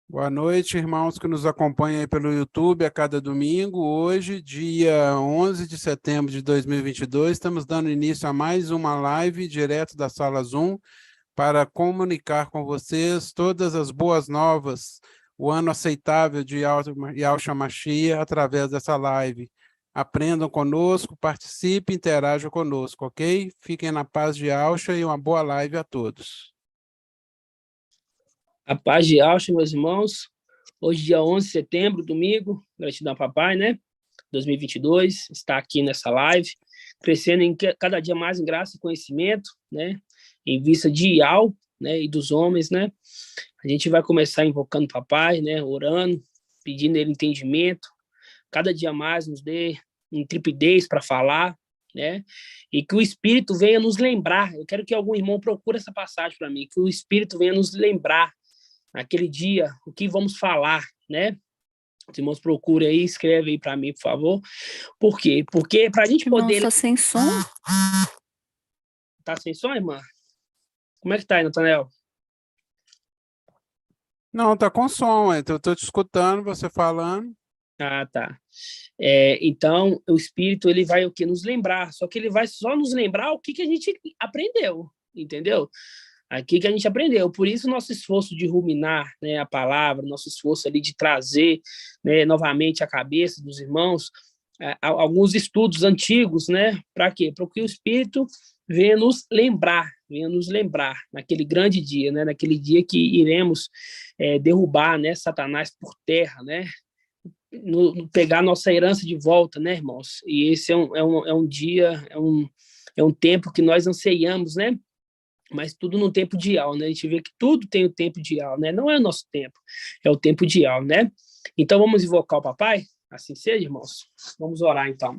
Boa noite, irmãos que nos acompanham aí pelo YouTube a cada domingo. Hoje, dia 11 de setembro de 2022, estamos dando início a mais uma live direto da Sala Zoom para comunicar com vocês todas as boas novas, o ano aceitável de Yahshua Mashiach através dessa live. Aprendam conosco, participem, interajam conosco, ok? Fiquem na paz de Yahshua e uma boa live a todos. A paz de Yahshua, meus irmãos. Hoje, dia 11 de setembro, domingo, gratidão ao papai, né? 2022, está aqui nessa live, crescendo cada dia mais em graça e conhecimento, né? Em vista de Yahweh, né? E dos homens, né? A gente vai começar invocando o papai, né? Orando, pedindo ele entendimento. Cada dia mais nos dê intrepidez para falar, né? E que o Espírito venha nos lembrar. Eu quero que algum irmão procure essa passagem para mim, que o Espírito venha nos lembrar naquele dia, o que vamos falar, né? Os irmãos procurem aí, escreve aí para mim, por favor. Por quê? Porque para a gente poder... Irmão, tá sem som? Tá sem som, irmã? Como é que tá aí, Natanael? Não, tá com som, eu tô te escutando, você falando. Ah, tá. Então, o Espírito, ele vai o quê? Nos lembrar, só que ele vai só nos lembrar o que a gente aprendeu, entendeu? Aqui que a gente aprendeu, por isso nosso esforço de ruminar, né, a palavra, nosso esforço ali de trazer, né, novamente a cabeça dos irmãos, alguns estudos antigos, né, para quê? Para que o Espírito venha nos lembrar naquele grande dia, né, naquele dia que iremos derrubar, né, Satanás por terra, né, pegar nossa herança de volta, né, irmãos? E esse é um dia, é um tempo que nós anseiamos, né? Mas tudo no tempo de Yahweh, né? A gente vê que tudo tem o tempo de Yahweh, né? Não é o nosso tempo, é o tempo de Yahweh, né? Então vamos invocar o papai? Assim seja, irmãos? Vamos orar, então.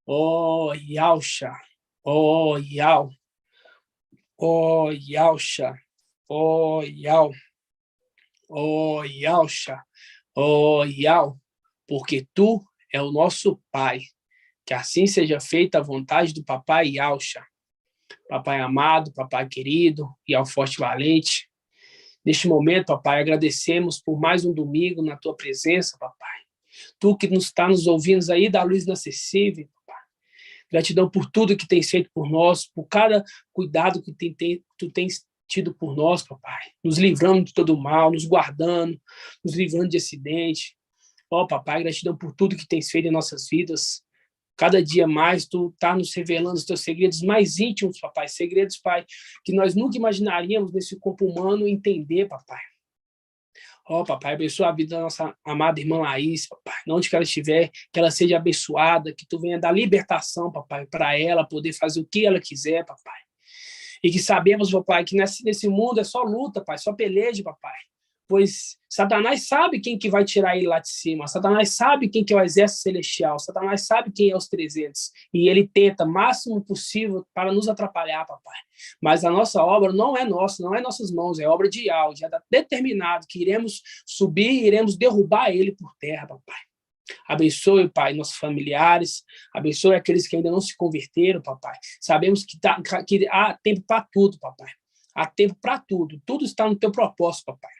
Oh, Yahshua, oh, Yahweh, oh, Yahshua, oh, Yahweh, oh, Yahshua, oh, Yahweh, porque tu é o nosso Pai. Que assim seja feita a vontade do papai Yahshua. Papai amado, papai querido e ao forte valente. Neste momento, papai, agradecemos por mais um domingo na tua presença, papai. Tu que está nos ouvindo aí da luz inacessível, papai. Gratidão por tudo que tens feito por nós, por cada cuidado que tu tens tido por nós, papai. Nos livrando de todo mal, nos guardando, nos livrando de acidente. Ó, papai, gratidão por tudo que tens feito em nossas vidas. Cada dia mais tu está nos revelando os teus segredos mais íntimos, papai. Segredos, pai, que nós nunca imaginaríamos nesse corpo humano entender, papai. Ó, papai, abençoa a vida da nossa amada irmã Laís, papai. Onde que ela estiver, que ela seja abençoada, que tu venha dar libertação, papai, para ela poder fazer o que ela quiser, papai. E que sabemos, papai, que nesse mundo é só luta, pai, só peleja, papai. Pois Satanás sabe quem que vai tirar ele lá de cima, Satanás sabe quem que é o exército celestial, Satanás sabe quem é os 300, e ele tenta o máximo possível para nos atrapalhar, papai. Mas a nossa obra não é nossa, não é nossas mãos, é obra de Yahweh, já está determinado que iremos subir e iremos derrubar ele por terra, papai. Abençoe, pai, nossos familiares, abençoe aqueles que ainda não se converteram, papai. Sabemos que há tempo para tudo, papai. Há tempo para tudo, tudo está no teu propósito, papai.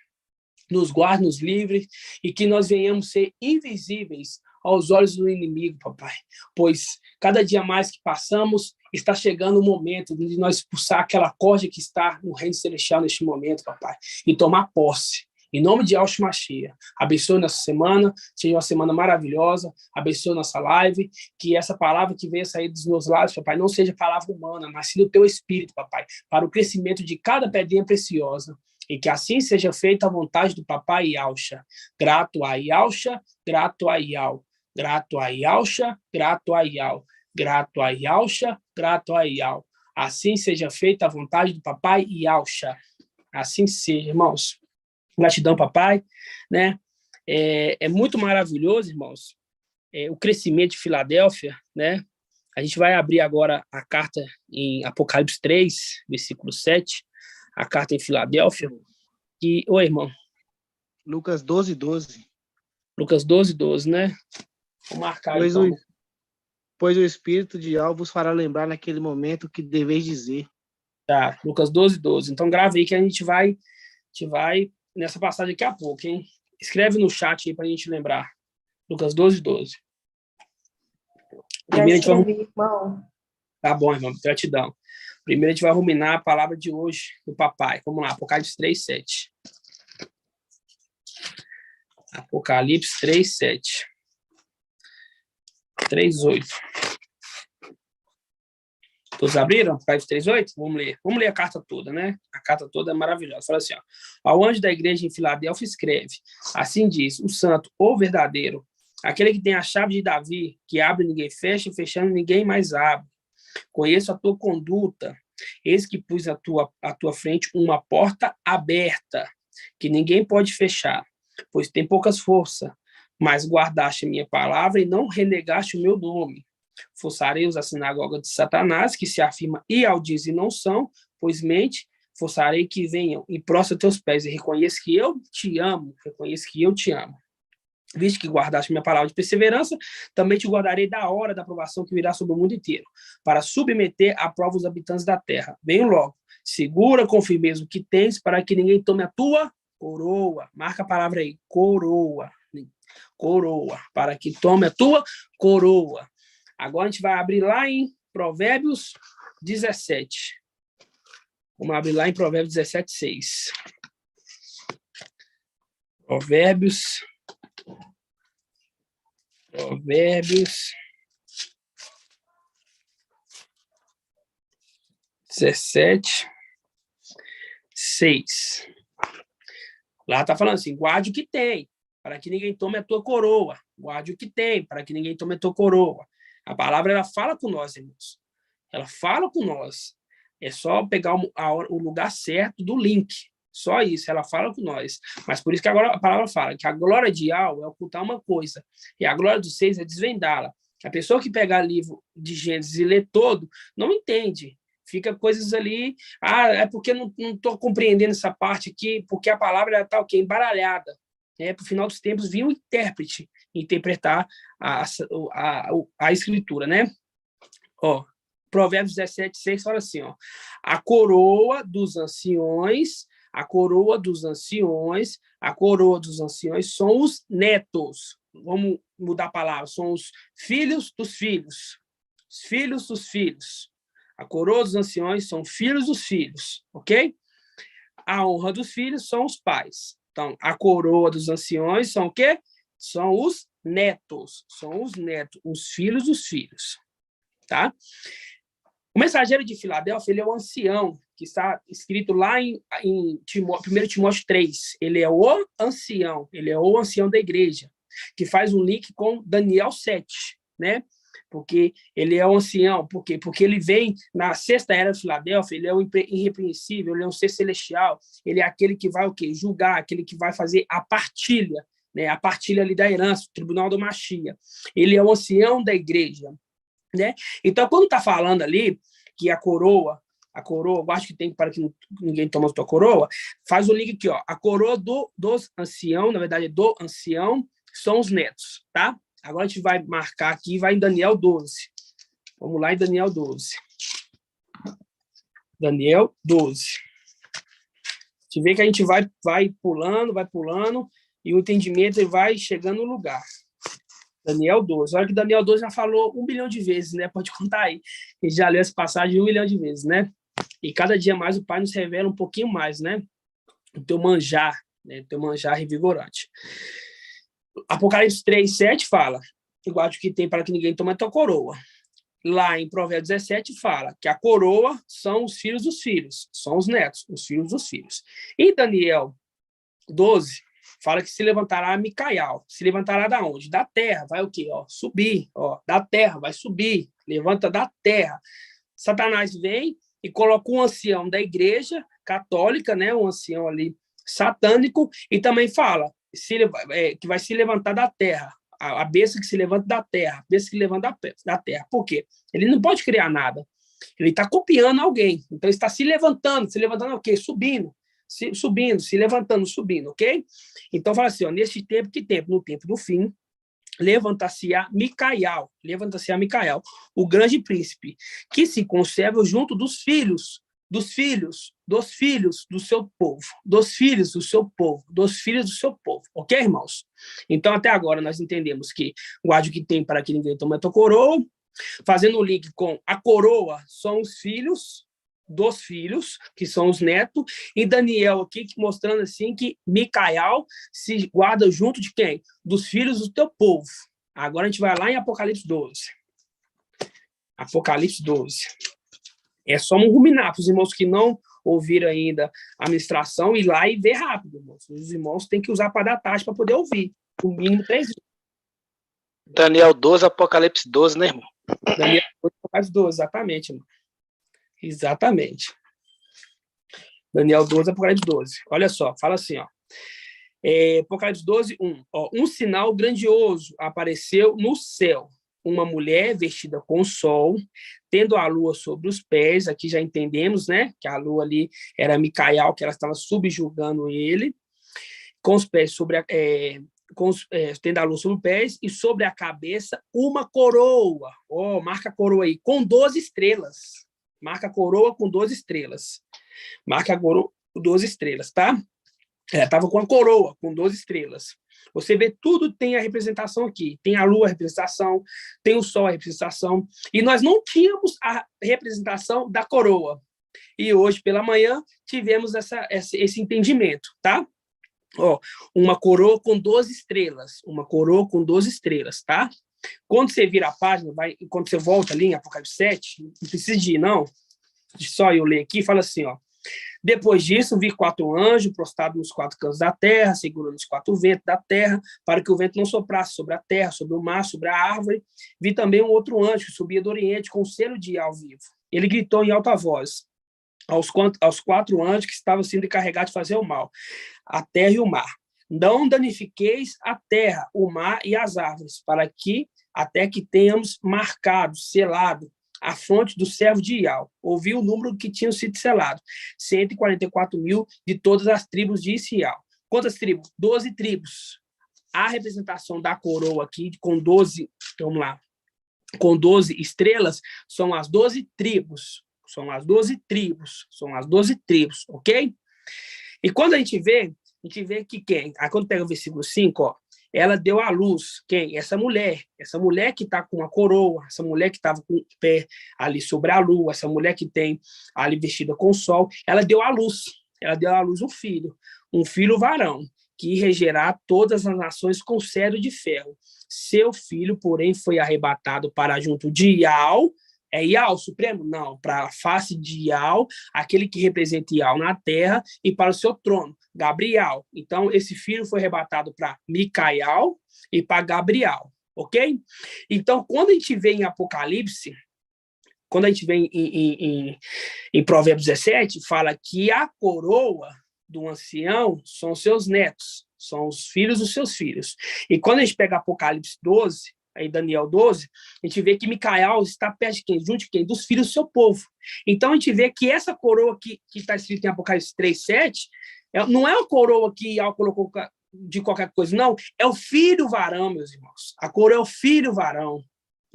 Nos guarde, nos livre e que nós venhamos ser invisíveis aos olhos do inimigo, papai. Pois cada dia mais que passamos, está chegando o momento de nós expulsar aquela corda que está no reino celestial neste momento, papai, e tomar posse. Em nome de Yahshua Mashiach, abençoe nossa semana, seja uma semana maravilhosa, abençoe nossa live, que essa palavra que venha sair dos meus lábios, papai, não seja palavra humana, mas sim do teu espírito, papai, para o crescimento de cada pedrinha preciosa. E que assim seja feita a vontade do papai Yahshua. Grato a Yahshua, grato a Yahweh. Grato a Yahshua, grato a Yahweh. Grato a Yahshua, grato a Yahweh. Assim seja feita a vontade do papai Yahshua. Assim seja, irmãos. Gratidão, papai, né? É muito maravilhoso, irmãos, o crescimento de Filadélfia, né? A gente vai abrir agora a carta em Apocalipse 3, versículo 7, a carta em Filadélfia, que... Oi, irmão. Lucas 12:12. Lucas 12:12, né? Vou marcar, Pois o Espírito de Yahweh vos fará lembrar naquele momento o que deveis dizer. Tá, Lucas 12:12. Então grave aí que a gente vai nessa passagem daqui a pouco, hein? Escreve no chat aí para a gente lembrar. Lucas 12, 12. Já escrevi, irmão. Tá bom, irmão, gratidão. Primeiro a gente vai ruminar a palavra de hoje do papai. Vamos lá, Apocalipse 3, 7. Apocalipse 3, 7. 3, 8. Todos abriram? Apocalipse 3, 8? Vamos ler. Vamos ler a carta toda, né? A carta toda é maravilhosa. Fala assim, ó. Ao anjo da igreja em Filadélfia escreve. Assim diz, o santo, o verdadeiro, aquele que tem a chave de Davi, que abre e ninguém fecha, e fechando ninguém mais abre. Conheço a tua conduta, eis que pus à tua frente uma porta aberta, que ninguém pode fechar, pois tem poucas forças, mas guardaste a minha palavra e não renegaste o meu nome. Forçarei os da sinagoga de Satanás, que se afirma e aldiz e não são, pois mente, forçarei que venham e prostra teus pés e reconheça que eu te amo, Visto que guardaste minha palavra de perseverança, também te guardarei da hora da aprovação que virá sobre o mundo inteiro, para submeter à prova os habitantes da terra. Venho logo, segura com firmeza o que tens, para que ninguém tome a tua coroa. Marca a palavra aí, coroa. Coroa, para que tome a tua coroa. Agora a gente vai abrir lá em Provérbios 17. Vamos abrir lá em Provérbios 17, 6. Provérbios 17, 6. Lá está falando assim, guarde o que tem, para que ninguém tome a tua coroa. Guarde o que tem, para que ninguém tome a tua coroa. A palavra, ela fala com nós, irmãos. Ela fala com nós. É só pegar o lugar certo do link. Só isso, ela fala com nós. Mas por isso que agora a palavra fala que a glória de Al é ocultar uma coisa, e a glória dos seis é desvendá-la. A pessoa que pegar livro de Gênesis e lê todo, não entende. Fica coisas ali, é porque não estou compreendendo essa parte aqui, porque a palavra está o quê? Embaralhada. Para o final dos tempos, vinha um intérprete interpretar a escritura, né? Ó, Provérbios 17, 6 fala assim, ó, a coroa dos anciões são os netos. Vamos mudar a palavra, são os filhos dos filhos. Os filhos dos filhos. A coroa dos anciões são filhos dos filhos, ok? A honra dos filhos são os pais. Então, a coroa dos anciões são o quê? São os netos. São os netos, os filhos dos filhos. Tá? O mensageiro de Filadélfia, ele é o ancião, que está escrito lá em 1 Timóteo 3. Ele é o ancião da igreja, que faz um link com Daniel 7, né? Porque ele é um ancião. Por quê? Porque ele vem na sexta era de Filadélfia, ele é o irrepreensível, ele é um ser celestial, ele é aquele que vai o quê? Julgar, aquele que vai fazer a partilha, né? A partilha ali da herança, o tribunal do Machia. Ele é o ancião da igreja, né? Então, quando está falando ali que a coroa, eu acho que tem para que ninguém tome a tua coroa, faz o link aqui, ó. A coroa dos ancião, na verdade, do ancião, são os netos, tá? Agora a gente vai marcar aqui, vai em Daniel 12. Vamos lá em Daniel 12. Daniel 12. Você vê que a gente vai pulando, e o entendimento ele vai chegando no lugar. Daniel 12. Olha que Daniel 12 já falou 1 bilhão de vezes, né? Pode contar aí. A gente já leu essa passagem 1 milhão de vezes, né? E cada dia mais o Pai nos revela um pouquinho mais, né? O teu manjar, né? O teu manjar revigorante. Apocalipse 3, 7 fala, guarde o que tem para que ninguém tome a tua coroa. Lá em Provérbios 17 fala que a coroa são os filhos dos filhos, são os netos, os filhos dos filhos. E Daniel 12 fala que se levantará Micael. Se levantará da onde? Da terra. Vai o quê? Ó, subir. Ó, da terra, vai subir. Levanta da terra. Satanás vem e coloca um ancião da igreja católica, né? Um ancião ali satânico, e também fala que vai se levantar da terra. A besta que se levanta da terra. A besta que levanta da terra. Por quê? Ele não pode criar nada. Ele está copiando alguém. Então, ele está se levantando. Se levantando o quê? Subindo. Subindo, se levantando, subindo, ok? Então, fala assim, ó, neste tempo, que tempo? No tempo do fim, levanta-se-á Micael, o grande príncipe, que se conserva junto dos filhos dos filhos do seu povo, dos filhos do seu povo, dos filhos do seu povo. Ok, irmãos? Então, até agora, nós entendemos que guarde o que tem para que ninguém tome a tua coroa, fazendo o link com a coroa, são os filhos dos filhos, que são os netos, e Daniel aqui mostrando assim que Micael se guarda junto de quem? Dos filhos do teu povo. Agora a gente vai lá em Apocalipse 12. Apocalipse 12. É só um ruminar para os irmãos que não ouviram ainda a ministração, ir lá e ver rápido, irmãos. Os irmãos têm que usar para dar taxa para poder ouvir. O mínimo 3 dias. Daniel 12, Apocalipse 12, né, irmão? Daniel 12, Apocalipse 12, exatamente, irmão. Exatamente. Daniel 12, Apocalipse 12. Olha só, fala assim, ó. Apocalipse 12, 1. Ó, um sinal grandioso apareceu no céu. Uma mulher vestida com o sol, tendo a lua sobre os pés. Aqui já entendemos, né? Que a lua ali era Micael, que ela estava subjugando ele. Com os pés sobre tendo a lua sobre os pés, e sobre a cabeça uma coroa. Ó, marca a coroa aí, com 12 estrelas. Marca a coroa com 12 estrelas. Marca a coroa com 12 estrelas, tá? Estava com a coroa, com 12 estrelas. Você vê, tudo tem a representação aqui. Tem a lua, a representação, tem o sol, a representação. E nós não tínhamos a representação da coroa. E hoje, pela manhã, tivemos esse entendimento, tá? Ó, uma coroa com 12 estrelas. Uma coroa com 12 estrelas, tá? Quando você vira a página, quando você volta ali em Apocalipse 7, não precisa de ir, não. Só eu ler aqui, fala assim, ó. Depois disso, vi 4 anjos prostrados nos 4 cantos da terra, segurando os 4 ventos da terra, para que o vento não soprasse sobre a terra, sobre o mar, sobre a árvore. Vi também um outro anjo que subia do Oriente com o selo de ao vivo. Ele gritou em alta voz aos 4 anjos que estavam sendo encarregados de fazer o mal, a terra e o mar. Não danifiqueis a terra, o mar e as árvores, para que, até que tenhamos marcado, selado, a fonte do servo de Ial. Ouvi o número que tinham sido selados. 144 mil de todas as tribos de Isial. Quantas tribos? 12 tribos. A representação da coroa aqui, com 12, vamos lá, com 12 estrelas, são as 12 tribos. São as 12 tribos. São as 12 tribos, ok? E quando a gente vê que quem? Aí quando pega o versículo 5, ó, ela deu à luz, quem? Essa mulher que está com a coroa, essa mulher que estava com o pé ali sobre a lua, essa mulher que tem ali vestida com o sol, ela deu à luz um filho varão, que regerá todas as nações com cetro de ferro. Seu filho, porém, foi arrebatado para junto de Ial. É Ial Supremo? Não, para a face de Ial, aquele que representa Ial na terra, e para o seu trono, Gabriel. Então, esse filho foi arrebatado para Micael e para Gabriel, ok? Então, quando a gente vê em Apocalipse, quando a gente vê em Provérbios 17, fala que a coroa do ancião são seus netos, são os filhos dos seus filhos. E quando a gente pega Apocalipse 12, aí Daniel 12, a gente vê que Micael está perto de quem? Junto de quem? Dos filhos do seu povo. Então, a gente vê que essa coroa que está escrita em Apocalipse 3:7, não é uma coroa que Ial colocou de qualquer coisa, não. É o filho varão, meus irmãos. A coroa é o filho varão.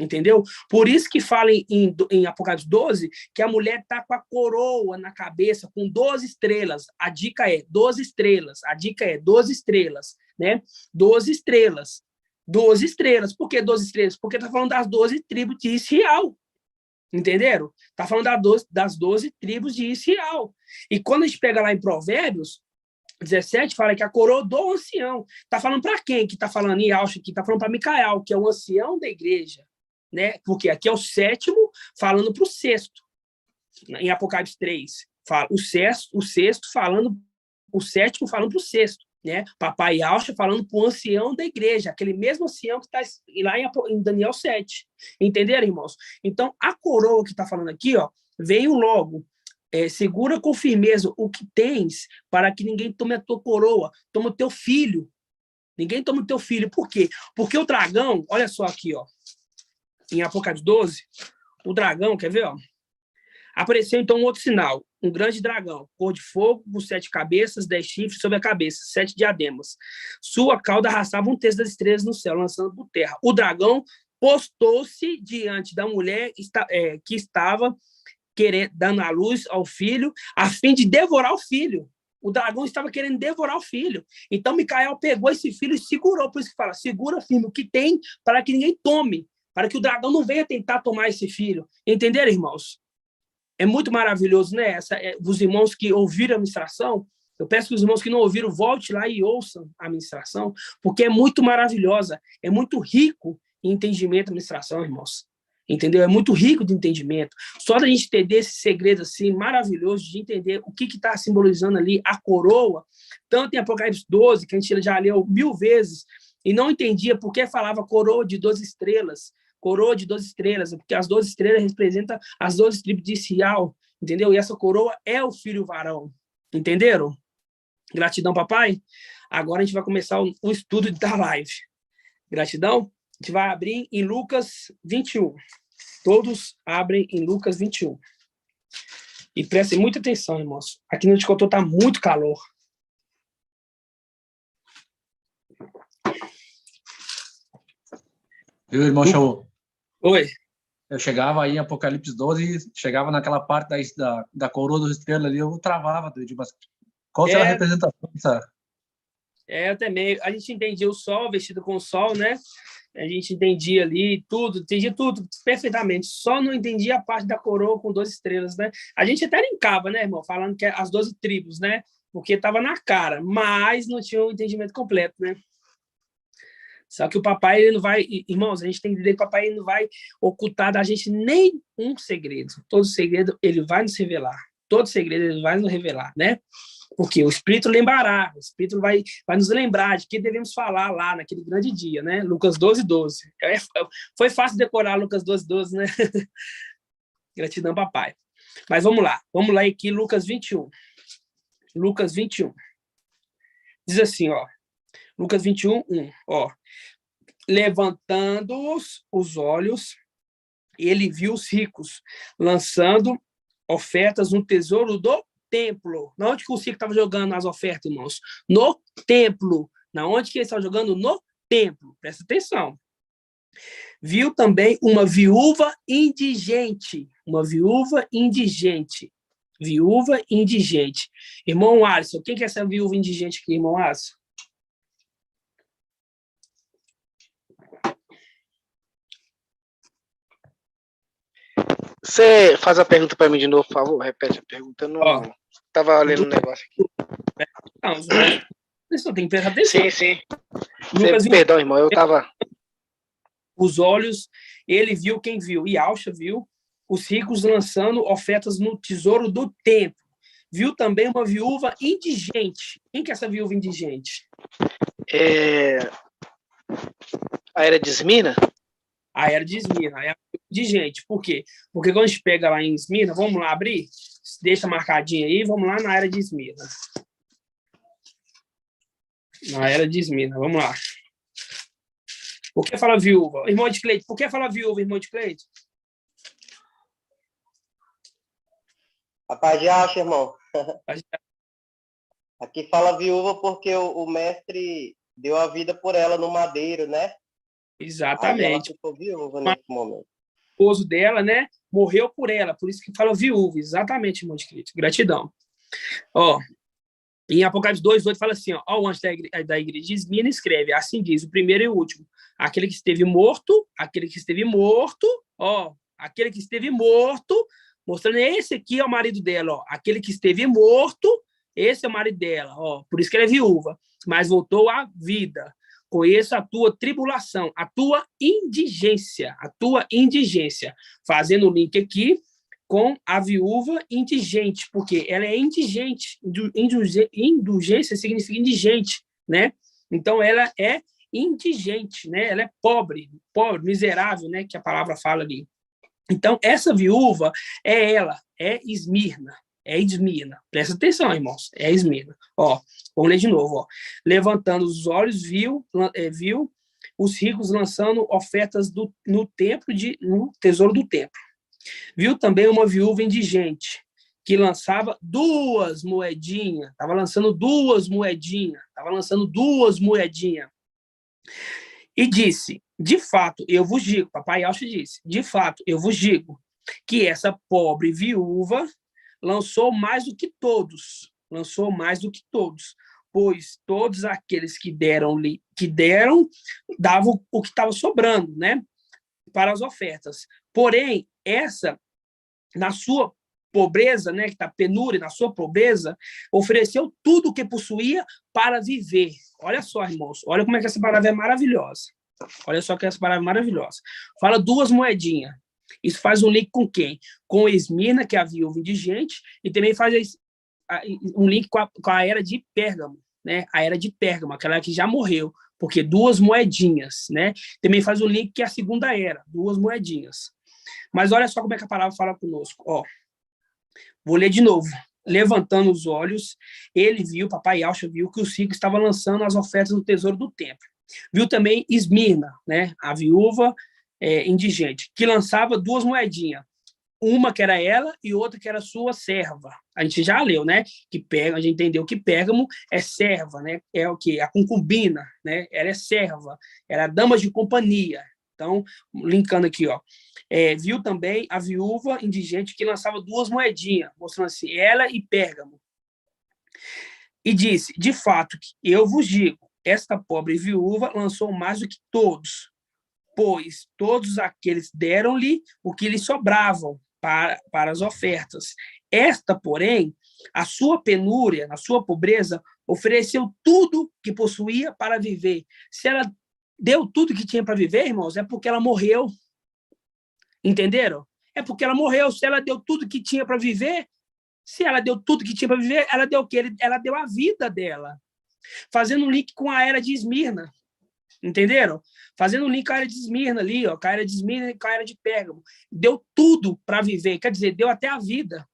Entendeu? Por isso que fala em Apocalipse 12 que a mulher está com a coroa na cabeça, com 12 estrelas. A dica é 12 estrelas. A dica é 12 estrelas, né? 12 estrelas. 12 estrelas. Por que 12 estrelas? Porque está falando das 12 tribos de Israel. Entenderam? Está falando das 12 tribos de Israel. E quando a gente pega lá em Provérbios 17, fala que a coroa do ancião. Está falando para quem que está falando em Alcha? Que está falando para Micael, que é o ancião da igreja. Né? Porque aqui é o 7º falando para o 6º. Em Apocalipse 3, fala o 6º falando, o 7º falando para o 6º. Né? Papai Alcha falando para o ancião da igreja, aquele mesmo ancião que está lá em Daniel 7. Entenderam, irmãos? Então, a coroa que está falando aqui, ó, veio logo. Segura com firmeza o que tens, para que ninguém tome a tua coroa, toma o teu filho. Ninguém toma o teu filho. Por quê? Porque o dragão, olha só aqui, ó, em Apocalipse 12, o dragão, quer ver? Ó? Apareceu então um outro sinal, um grande dragão, cor de fogo, com 7 cabeças, 10 chifres sobre a cabeça, 7 diademas. Sua cauda arrastava 1/3 das estrelas no céu, lançando por terra. O dragão postou-se diante da mulher que estava dando a luz ao filho, a fim de devorar o filho. O dragão estava querendo devorar o filho. Então, Micael pegou esse filho e segurou. Por isso que fala, segura firme o que tem para que ninguém tome, para que o dragão não venha tentar tomar esse filho. Entenderam, irmãos? É muito maravilhoso, né? Os irmãos que ouviram a ministração, eu peço que os irmãos que não ouviram, volte lá e ouçam a ministração, porque é muito maravilhosa, é muito rico em entendimento a ministração, irmãos. Entendeu? É muito rico de entendimento. Só da gente entender esse segredo assim, maravilhoso, de entender o que está simbolizando ali a coroa, tanto em Apocalipse 12, que a gente já leu 1000 vezes, e não entendia por que falava coroa de 12 estrelas. Coroa de 12 estrelas, porque as 12 estrelas representam as 12 tribos de Sial, entendeu? E essa coroa é o filho varão. Entenderam? Gratidão, papai. Agora a gente vai começar o estudo da live. Gratidão. A gente vai abrir em Lucas 21. Todos abrem em Lucas 21. E prestem muita atenção, irmãos. Aqui no Ticotô está muito calor. Viu, irmão Shaul? Oi. Eu chegava aí em Apocalipse 12, chegava naquela parte da coroa dos estrelas ali, eu travava. Mas qual será a representação dessa? Eu também. A gente entendia o sol, vestido com o sol, né? A gente entendia ali entendia tudo perfeitamente. Só não entendia a parte da coroa com 12 estrelas, né? A gente até brincava, né, irmão? Falando que as 12 tribos, né? Porque estava na cara, mas não tinha o entendimento completo, né? Só que o papai, ele não vai... Irmãos, a gente tem que entender que o papai ele não vai ocultar da gente nenhum segredo. Todo segredo, ele vai nos revelar. Todo segredo, ele vai nos revelar, né? Porque o Espírito lembrará, o Espírito vai nos lembrar de que devemos falar lá naquele grande dia, né? Lucas 12, 12. Foi fácil decorar Lucas 12, 12, né? Gratidão, papai. Mas vamos lá aqui, Lucas 21. Lucas 21. Diz assim, ó. Lucas 21, 1. Ó. Levantando os olhos, ele viu os ricos lançando ofertas no tesouro do templo. Na onde que os ricos estavam jogando as ofertas, irmãos? No templo. Na onde que eles estavam jogando? No templo. Presta atenção. Viu também uma viúva indigente. Uma viúva indigente. Viúva indigente. Irmão Alisson, quem que é essa viúva indigente aqui, irmão Alisson? Você faz a pergunta para mim de novo, por favor? Repete a pergunta. Eu não estava lendo um negócio aqui. Não, você tem que prestar atenção. Sim. Perdão, irmão, eu estava... Os olhos, ele viu quem viu. E Alcha viu os ricos lançando ofertas no tesouro do templo. Viu também uma viúva indigente. Quem que é essa viúva indigente? A era de Esmina? A era de Esmina. É indigente. Por quê? Porque quando a gente pega lá em Esmina, vamos lá abrir? Deixa marcadinho aí, vamos lá na era de Esmina. Na era de Esmina, vamos lá. Por que fala viúva? Irmão de Cleide, por que fala viúva, irmão de Cleide? A paz de Alcha, irmão. Aqui fala viúva porque o mestre deu a vida por ela no madeiro, né? Exatamente. Aí ela ficou viúva nesse momento. O esposo dela, né, morreu por ela, por isso que fala viúva. Exatamente, irmão de Cleide. Gratidão. Ó, em Apocalipse 2:8 fala assim, ó, o anjo da igreja de Esmina escreve, assim diz, o primeiro e o último, aquele que esteve morto, ó, aquele que esteve morto, mostrando esse aqui é o marido dela, ó, aquele que esteve morto, esse é o marido dela, ó, por isso que ela é viúva, mas voltou à vida. Conheço a tua tribulação, a tua indigência, fazendo o link aqui com a viúva indigente, porque ela é indigente. Indulgência significa indigente, né? Então, ela é indigente, né? Ela é pobre, miserável, né? Que a palavra fala ali. Então, essa viúva é ela, é Esmirna. Presta atenção, irmãos. É Esmirna. Ó, vamos ler de novo. Ó. Levantando os olhos, viu os ricos lançando ofertas no tesouro do templo. Viu também uma viúva indigente, que lançava 2 moedinhas. Estava lançando duas moedinhas. E disse, de fato, eu vos digo, papai Alcha disse, de fato, eu vos digo, que essa pobre viúva lançou mais do que todos, pois todos aqueles que deram, davam o que estava sobrando, né, para as ofertas. Porém, essa, na sua pobreza, né, que está penúria, na sua pobreza, ofereceu tudo o que possuía para viver. Olha só, irmãos, olha como é que essa palavra é maravilhosa. Olha só que essa palavra é maravilhosa. Fala 2 moedinhas. Isso faz um link com quem? Com Esmirna, que é a viúva indigente, e também faz um link com a era de Pérgamo, né? A era de Pérgamo, aquela que já morreu, porque 2 moedinhas, né? Também faz um link que é a segunda era, 2 moedinhas. Mas olha só como é que a palavra fala conosco. Ó, vou ler de novo. Levantando os olhos, ele viu, papai Yaucha viu que os ricos estavam lançando as ofertas no tesouro do templo. Viu também Esmirna, né? A viúva indigente, que lançava 2 moedinhas. Uma que era ela e outra que era sua serva. A gente já leu, né? A gente entendeu que Pérgamo é serva, né? É o quê? A concubina, né? Ela é serva, era dama de companhia. Então, linkando aqui, ó. Viu também a viúva indigente que lançava 2 moedinhas, mostrando assim, ela e Pérgamo. E disse, de fato, eu vos digo, esta pobre viúva lançou mais do que todos, pois todos aqueles deram-lhe o que lhe sobravam para as ofertas. Esta, porém, a sua penúria, na sua pobreza, ofereceu tudo que possuía para viver. Se ela deu tudo que tinha para viver, irmãos, é porque ela morreu. Entenderam? É porque ela morreu. Se ela deu tudo que tinha para viver, ela deu o quê? Ela deu a vida dela. Fazendo um link com a era de Esmirna. Entenderam? Fazendo um link com a era de Esmirna ali, ó, com a era de Esmirna e com a era de Pérgamo. Deu tudo para viver, quer dizer, deu até a vida.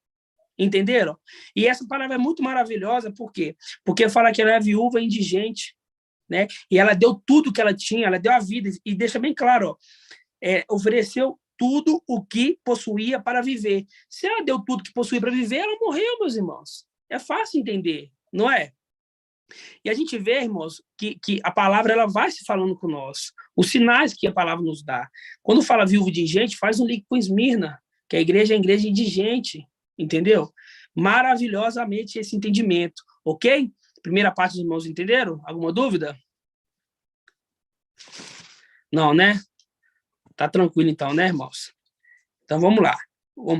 Entenderam? E essa palavra é muito maravilhosa, por quê? Porque fala que ela é viúva indigente, né? E ela deu tudo que ela tinha, ela deu a vida, e deixa bem claro, ó, ofereceu tudo o que possuía para viver. Se ela deu tudo que possuía para viver, ela morreu, meus irmãos. É fácil entender, não é? E a gente vê, irmãos, que a palavra ela vai se falando com nós. Os sinais que a palavra nos dá. Quando fala viúva indigente, faz um link com Esmirna, que a igreja é a igreja indigente, entendeu? Maravilhosamente esse entendimento, ok? Primeira parte dos irmãos entenderam? Alguma dúvida? Não, né? Tá tranquilo então, né, irmãos? Então vamos lá.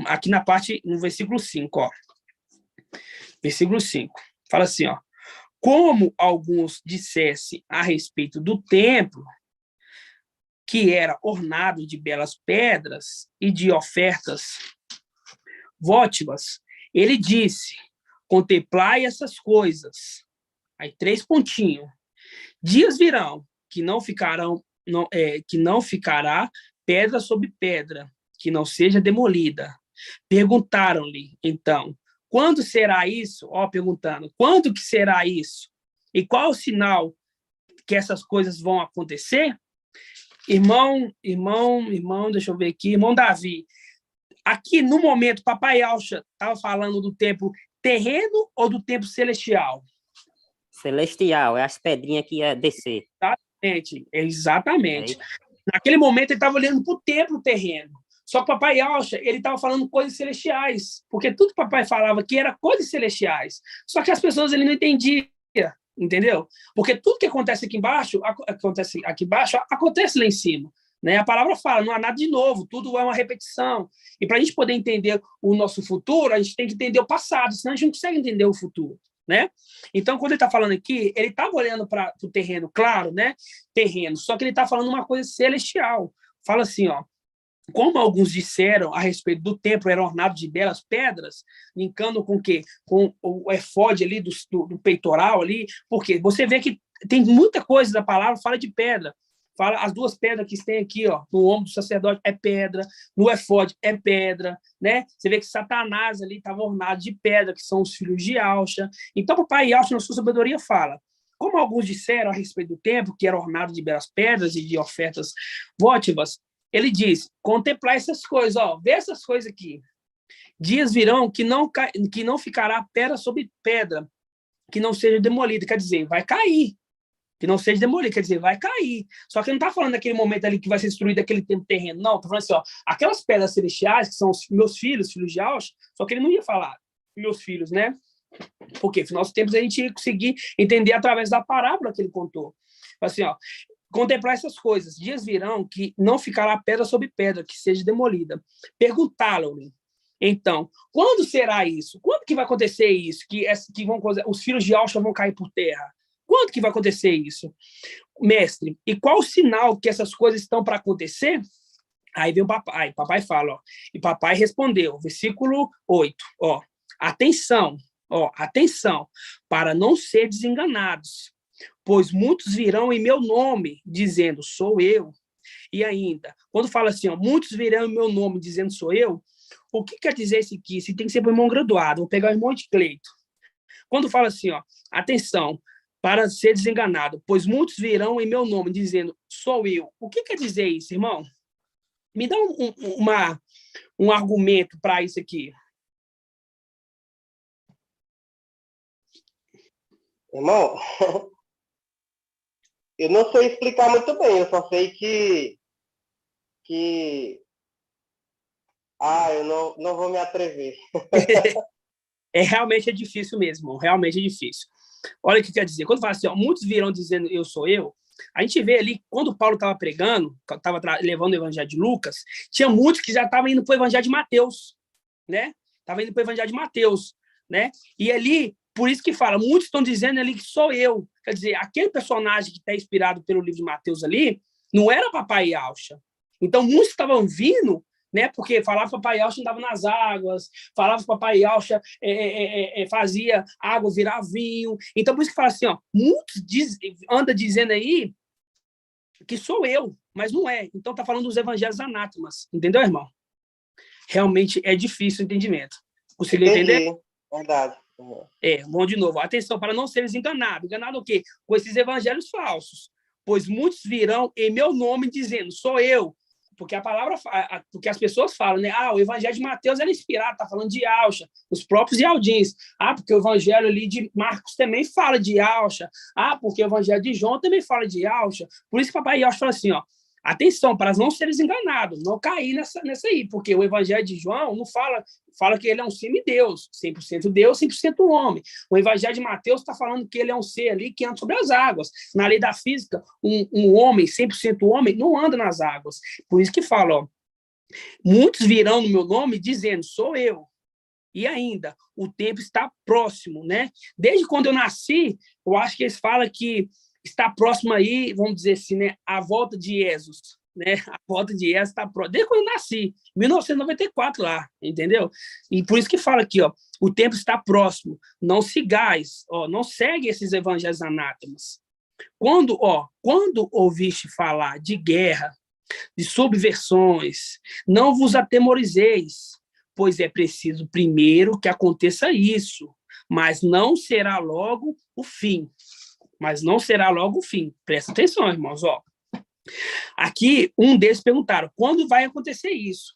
Aqui na parte, no versículo 5, ó. Versículo 5. Fala assim, ó. Como alguns dissessem a respeito do templo, que era ornado de belas pedras e de ofertas votivas, ele disse, contemplai essas coisas. Aí 3 pontinhos. Dias virão que não ficará pedra sobre pedra, que não seja demolida. Perguntaram-lhe, então, quando será isso? Ó, perguntando, quando que será isso? E qual o sinal que essas coisas vão acontecer? Irmão, deixa eu ver aqui, irmão Davi, aqui no momento, papai Yaucha estava falando do templo terreno ou do templo celestial? Celestial, é as pedrinhas que ia descer. Exatamente. Naquele momento ele estava olhando para o templo terreno. Só que o papai Yaucha, ele estava falando coisas celestiais, porque tudo que o papai falava aqui era coisas celestiais. Só que as pessoas ele não entendiam, entendeu? Porque tudo que acontece aqui embaixo, acontece lá em cima. Né? A palavra fala, não há nada de novo, tudo é uma repetição. E para a gente poder entender o nosso futuro, a gente tem que entender o passado, senão a gente não consegue entender o futuro. Né? Então, quando ele está falando aqui, ele estava olhando para o terreno, claro, né? Terreno, só que ele está falando uma coisa celestial. Fala assim, ó, como alguns disseram a respeito do templo era ornado de belas pedras, linkando com o quê? Com o efode ali do peitoral ali, porque você vê que tem muita coisa da palavra, fala de pedra. Fala as 2 pedras que tem aqui, ó, no ombro do sacerdote é pedra, no efode é pedra, né? Você vê que Satanás ali estava ornado de pedra, que são os filhos de Yaucha. Então, o papai Yaucha, na sua sabedoria, fala, como alguns disseram a respeito do templo, que era ornado de belas pedras e de ofertas votivas, ele diz, contemplar essas coisas, ó, vê essas coisas aqui. Dias virão que não ficará pedra sobre pedra, que não seja demolida, quer dizer, vai cair. Que não seja demolido, quer dizer, vai cair. Só que não está falando daquele momento ali que vai ser destruído aquele tempo terreno, não. Está falando assim, ó, aquelas pedras celestiais, que são os meus filhos, filhos de Alcha, só que ele não ia falar meus filhos, né? Porque, no final dos tempos, a gente ia conseguir entender através da parábola que ele contou. Assim, ó, contemplar essas coisas. Dias virão que não ficará pedra sobre pedra, que seja demolida. Perguntá-lo-lhe. Então, quando será isso? Quando que vai acontecer isso? Que os filhos de Alcha vão cair por terra? Quando que vai acontecer isso? Mestre, e qual o sinal que essas coisas estão para acontecer? Aí vem o papai. Papai fala, ó. E papai respondeu, versículo 8, ó. Atenção, para não ser desenganados, pois muitos virão em meu nome, dizendo, sou eu. E ainda, quando fala assim, ó, muitos virão em meu nome, dizendo, sou eu, o que quer dizer isso aqui? Isso tem que ser para o irmão graduado. Vou pegar o irmão de Cleito. Quando fala assim, ó, atenção, para ser desenganado, pois muitos virão em meu nome, dizendo, sou eu. O que quer dizer isso, irmão? Me dá um argumento para isso aqui. Irmão, eu não sei explicar muito bem, eu só sei que eu não vou me atrever. Realmente é difícil mesmo, realmente é difícil. Olha o que quer dizer. Quando fala assim, ó, muitos virão dizendo eu sou eu, a gente vê ali, quando Paulo estava pregando, estava levando o evangelho de Lucas, tinha muitos que já estavam indo para o evangelho de Mateus, né? Estavam indo para o evangelho de Mateus, né? E ali, por isso que fala, muitos estão dizendo ali que sou eu. Quer dizer, aquele personagem que está inspirado pelo livro de Mateus ali, não era Papai Alcha. Então, muitos estavam vindo, né? Porque falava que Papai Alcha andava nas águas, falava que Papai Alcha fazia água virar vinho. Então, por isso que fala assim, ó, muitos anda dizendo aí que sou eu, mas não é. Então, está falando dos evangelhos anátemas. Entendeu, irmão? Realmente é difícil o entendimento. Conseguiu entender? Verdade. Vamos de novo. Atenção, para não seres enganados. Enganado o quê? Com esses evangelhos falsos. Pois muitos virão em meu nome dizendo, sou eu. Porque a palavra, porque as pessoas falam, né? O evangelho de Mateus era inspirado, está falando de Alcha, os próprios Ialdins. Porque o evangelho ali de Marcos também fala de Alcha. Porque o evangelho de João também fala de Alcha. Por isso que o papai Alcha fala assim, ó, atenção, para não seres enganados, não cair nessa aí, porque o evangelho de João não fala que ele é um semideus, 100% Deus, 100% homem. O evangelho de Mateus está falando que ele é um ser ali que anda sobre as águas. Na lei da física, um homem, 100% homem, não anda nas águas. Por isso que fala, ó, muitos virão no meu nome dizendo, sou eu. E ainda, o tempo está próximo, né? Desde quando eu nasci, eu acho que eles falam que está próximo aí, vamos dizer assim, né? A volta de Jesus, né? A volta de Jesus está próxima. Desde quando eu nasci, 1994 lá, entendeu? E por isso que fala aqui, ó, o tempo está próximo. Não sigais, ó, não segue esses evangelhos anátemas. Quando ouviste falar de guerra, de subversões, não vos atemorizeis, pois é preciso primeiro que aconteça isso, mas não será logo o fim. Presta atenção, irmãos. Ó. Aqui, um deles perguntaram, quando vai acontecer isso?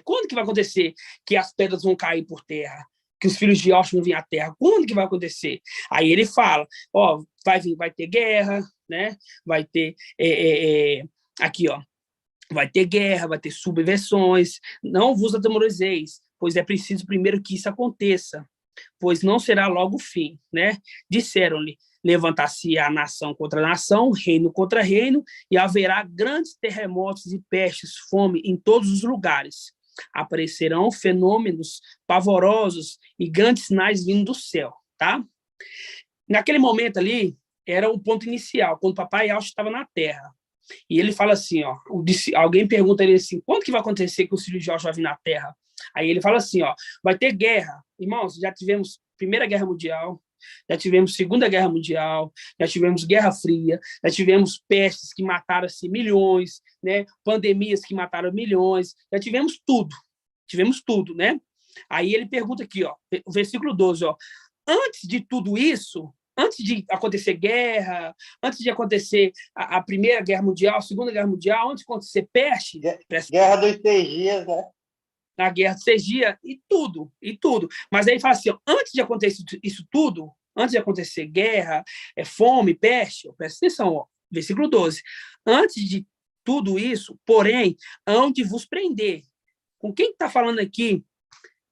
Quando que vai acontecer que as pedras vão cair por terra? Que os filhos de Alcha vão vir à terra? Quando que vai acontecer? Aí ele fala, ó, vai ter guerra, né? Vai ter, aqui, ó, vai ter guerra, vai ter subversões, não vos atemorizeis, pois é preciso primeiro que isso aconteça, pois não será logo o fim, né? Disseram-lhe, levantar-se a nação contra nação, reino contra reino, e haverá grandes terremotos e pestes, fome em todos os lugares. Aparecerão fenômenos pavorosos e grandes sinais vindo do céu, tá? Naquele momento ali, era o ponto inicial, quando o papai Alcha estava na terra. E ele fala assim, ó, alguém pergunta ele assim, quando que vai acontecer que o filho de Alcha vai vir na terra? Aí ele fala assim, ó, vai ter guerra. Irmãos, já tivemos Primeira Guerra Mundial, já tivemos Segunda Guerra Mundial, já tivemos Guerra Fria, já tivemos pestes que mataram-se milhões, né? Pandemias que mataram milhões, já tivemos tudo, né? Aí ele pergunta aqui, ó, o versículo 12, ó, antes de tudo isso, antes de acontecer guerra, antes de acontecer a Primeira Guerra Mundial, a Segunda Guerra Mundial, antes de acontecer peste... Guerra dos 6 dias, né? Na Guerra dos 6 dias, e tudo. Mas aí ele fala assim, ó, antes de acontecer isso tudo, antes de acontecer guerra, fome, peste, presta atenção, ó, versículo 12. Antes de tudo isso, porém, hão de vos prender. Com quem está falando aqui?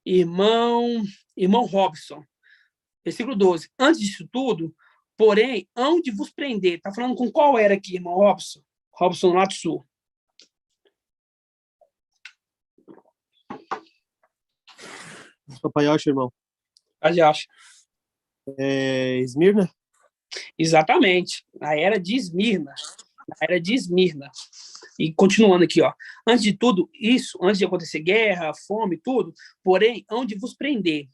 Irmão Robson. Versículo 12. Antes disso tudo, porém, hão de vos prender. Está falando com qual era aqui, irmão Robson? Robson, lá do sul. Papai Yaucha, irmão. Acha? Esmirna? Exatamente. A era de Esmirna. A era de Esmirna. E continuando aqui, ó. Antes de tudo isso, antes de acontecer guerra, fome, tudo, porém, hão de vos prender,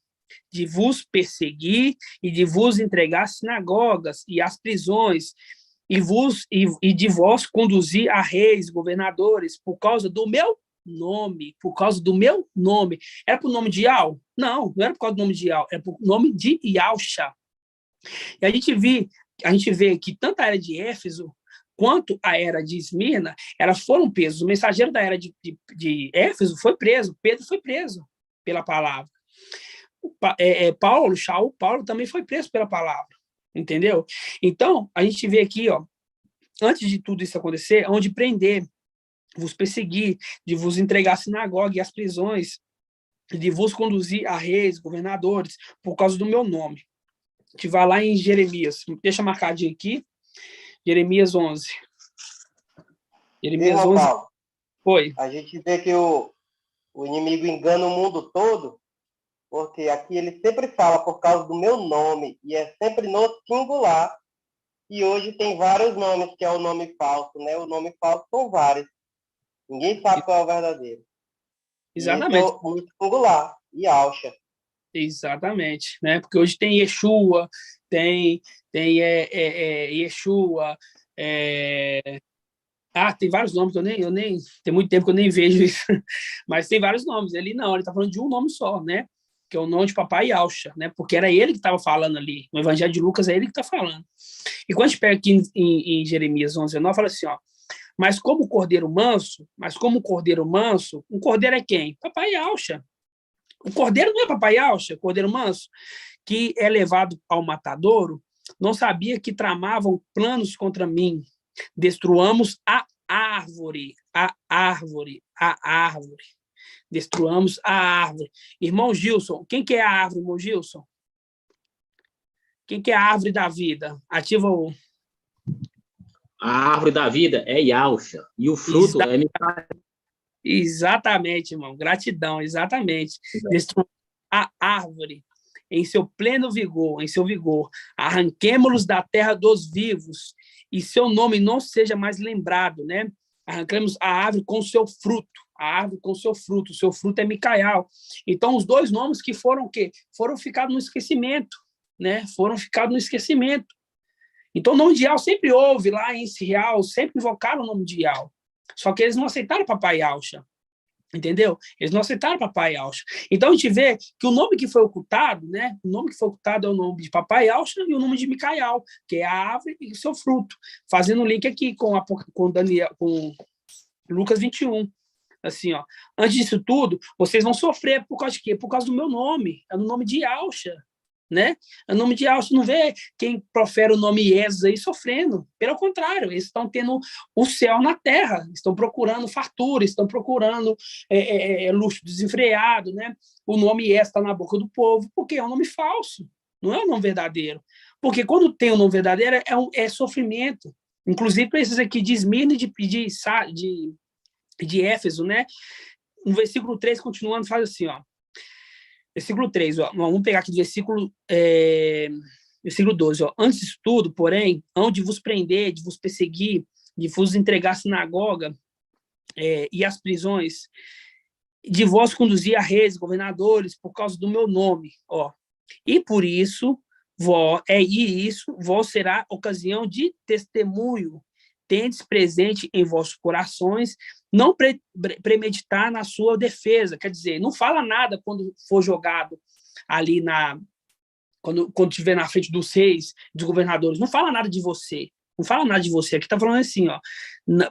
de vos perseguir e de vos entregar às sinagogas e às prisões, e de vós conduzir a reis, governadores, por causa do meu nome, por causa do meu nome. Era por nome de Iau? Não era por causa do nome de Iau, era por nome de Yausha. E a gente vê que tanto a era de Éfeso quanto a era de Esmirna, elas foram presos. O mensageiro da era de Éfeso foi preso, Pedro foi preso pela palavra. Paulo também foi preso pela palavra, entendeu? Então, a gente vê aqui, ó, antes de tudo isso acontecer, onde prender, vos perseguir, de vos entregar à sinagoga e às prisões, de vos conduzir a reis, governadores, por causa do meu nome. A gente vai lá em Jeremias, deixa marcadinho aqui, Jeremias 11. Jeremias 11. Paulo, Foi. a gente vê que o inimigo engana o mundo todo, porque aqui ele sempre fala por causa do meu nome, e é sempre no singular, e hoje tem vários nomes, que é o nome falso, né? O nome falso são vários. Ninguém sabe qual é o verdadeiro. Exatamente. E no singular, Yausha. Exatamente, né? Porque hoje tem Yeshua, tem Yeshua, tem vários nomes que eu nem tem muito tempo que eu nem vejo isso, mas tem vários nomes. Ele não, ele está falando de um nome só, né? Que é o nome de Papai Yausha, né? Porque era ele que estava falando ali. No Evangelho de Lucas é ele que está falando. E quando a gente pega aqui em Jeremias 11:9, fala assim, ó, mas como o cordeiro manso, um cordeiro é quem? Papai Yausha. O cordeiro não é Papai Yausha, o cordeiro manso, que é levado ao matadouro, não sabia que tramavam planos contra mim. Destruamos a árvore. Destruamos a árvore. Irmão Gilson, quem que é a árvore, irmão Gilson? Quem que é a árvore da vida? Ativa o... A árvore da vida é Yausha, e o fruto é Micael. Exatamente, irmão. Gratidão, exatamente. Destruamos a árvore em seu pleno vigor, em seu vigor. Arranquemos-los da terra dos vivos, e seu nome não seja mais lembrado, né? Arrancamos a árvore com seu fruto. A árvore com seu fruto. O seu fruto é Micael. Então, os dois nomes que foram o quê? Foram ficados no esquecimento, né? Foram ficados no esquecimento. Então, o nome de Iau sempre houve lá em Israel, sempre invocaram o nome de Iau. Só que eles não aceitaram Papai Yausha. Entendeu? Eles não aceitaram Papai Yausha. Então, a gente vê que o nome que foi ocultado, né? O nome que foi ocultado é o nome de Papai Yausha e o nome de Micael, que é a árvore e o seu fruto. Fazendo um link aqui com Daniel, com Lucas 21. Assim, ó. Antes disso tudo, vocês vão sofrer por causa de quê? Por causa do meu nome. É no nome de Yausha. Né? O nome de Yausha, não vê quem profere o nome Jesus aí sofrendo. Pelo contrário, eles estão tendo o céu na terra, estão procurando fartura, estão procurando luxo desenfreado, né? O nome Jesus está na boca do povo, porque é um nome falso, não é um nome verdadeiro. Porque quando tem um nome verdadeiro, é sofrimento. Inclusive para esses aqui de Esmirna e de Éfeso, né? No versículo 3, continuando, faz assim, ó. Versículo 3, ó, vamos pegar aqui do versículo 12. Ó. Antes de tudo, porém, hão de vos prender, de vos perseguir, de vos entregar à sinagoga e às prisões, de vós conduzir a reis, governadores, por causa do meu nome. Ó. E por isso, vós será ocasião de testemunho. Tendes presente em vossos corações, não premeditar na sua defesa. Quer dizer, não fala nada quando for jogado ali quando estiver na frente dos reis, dos governadores. Não fala nada de você. Não fala nada de você. Aqui está falando assim, ó.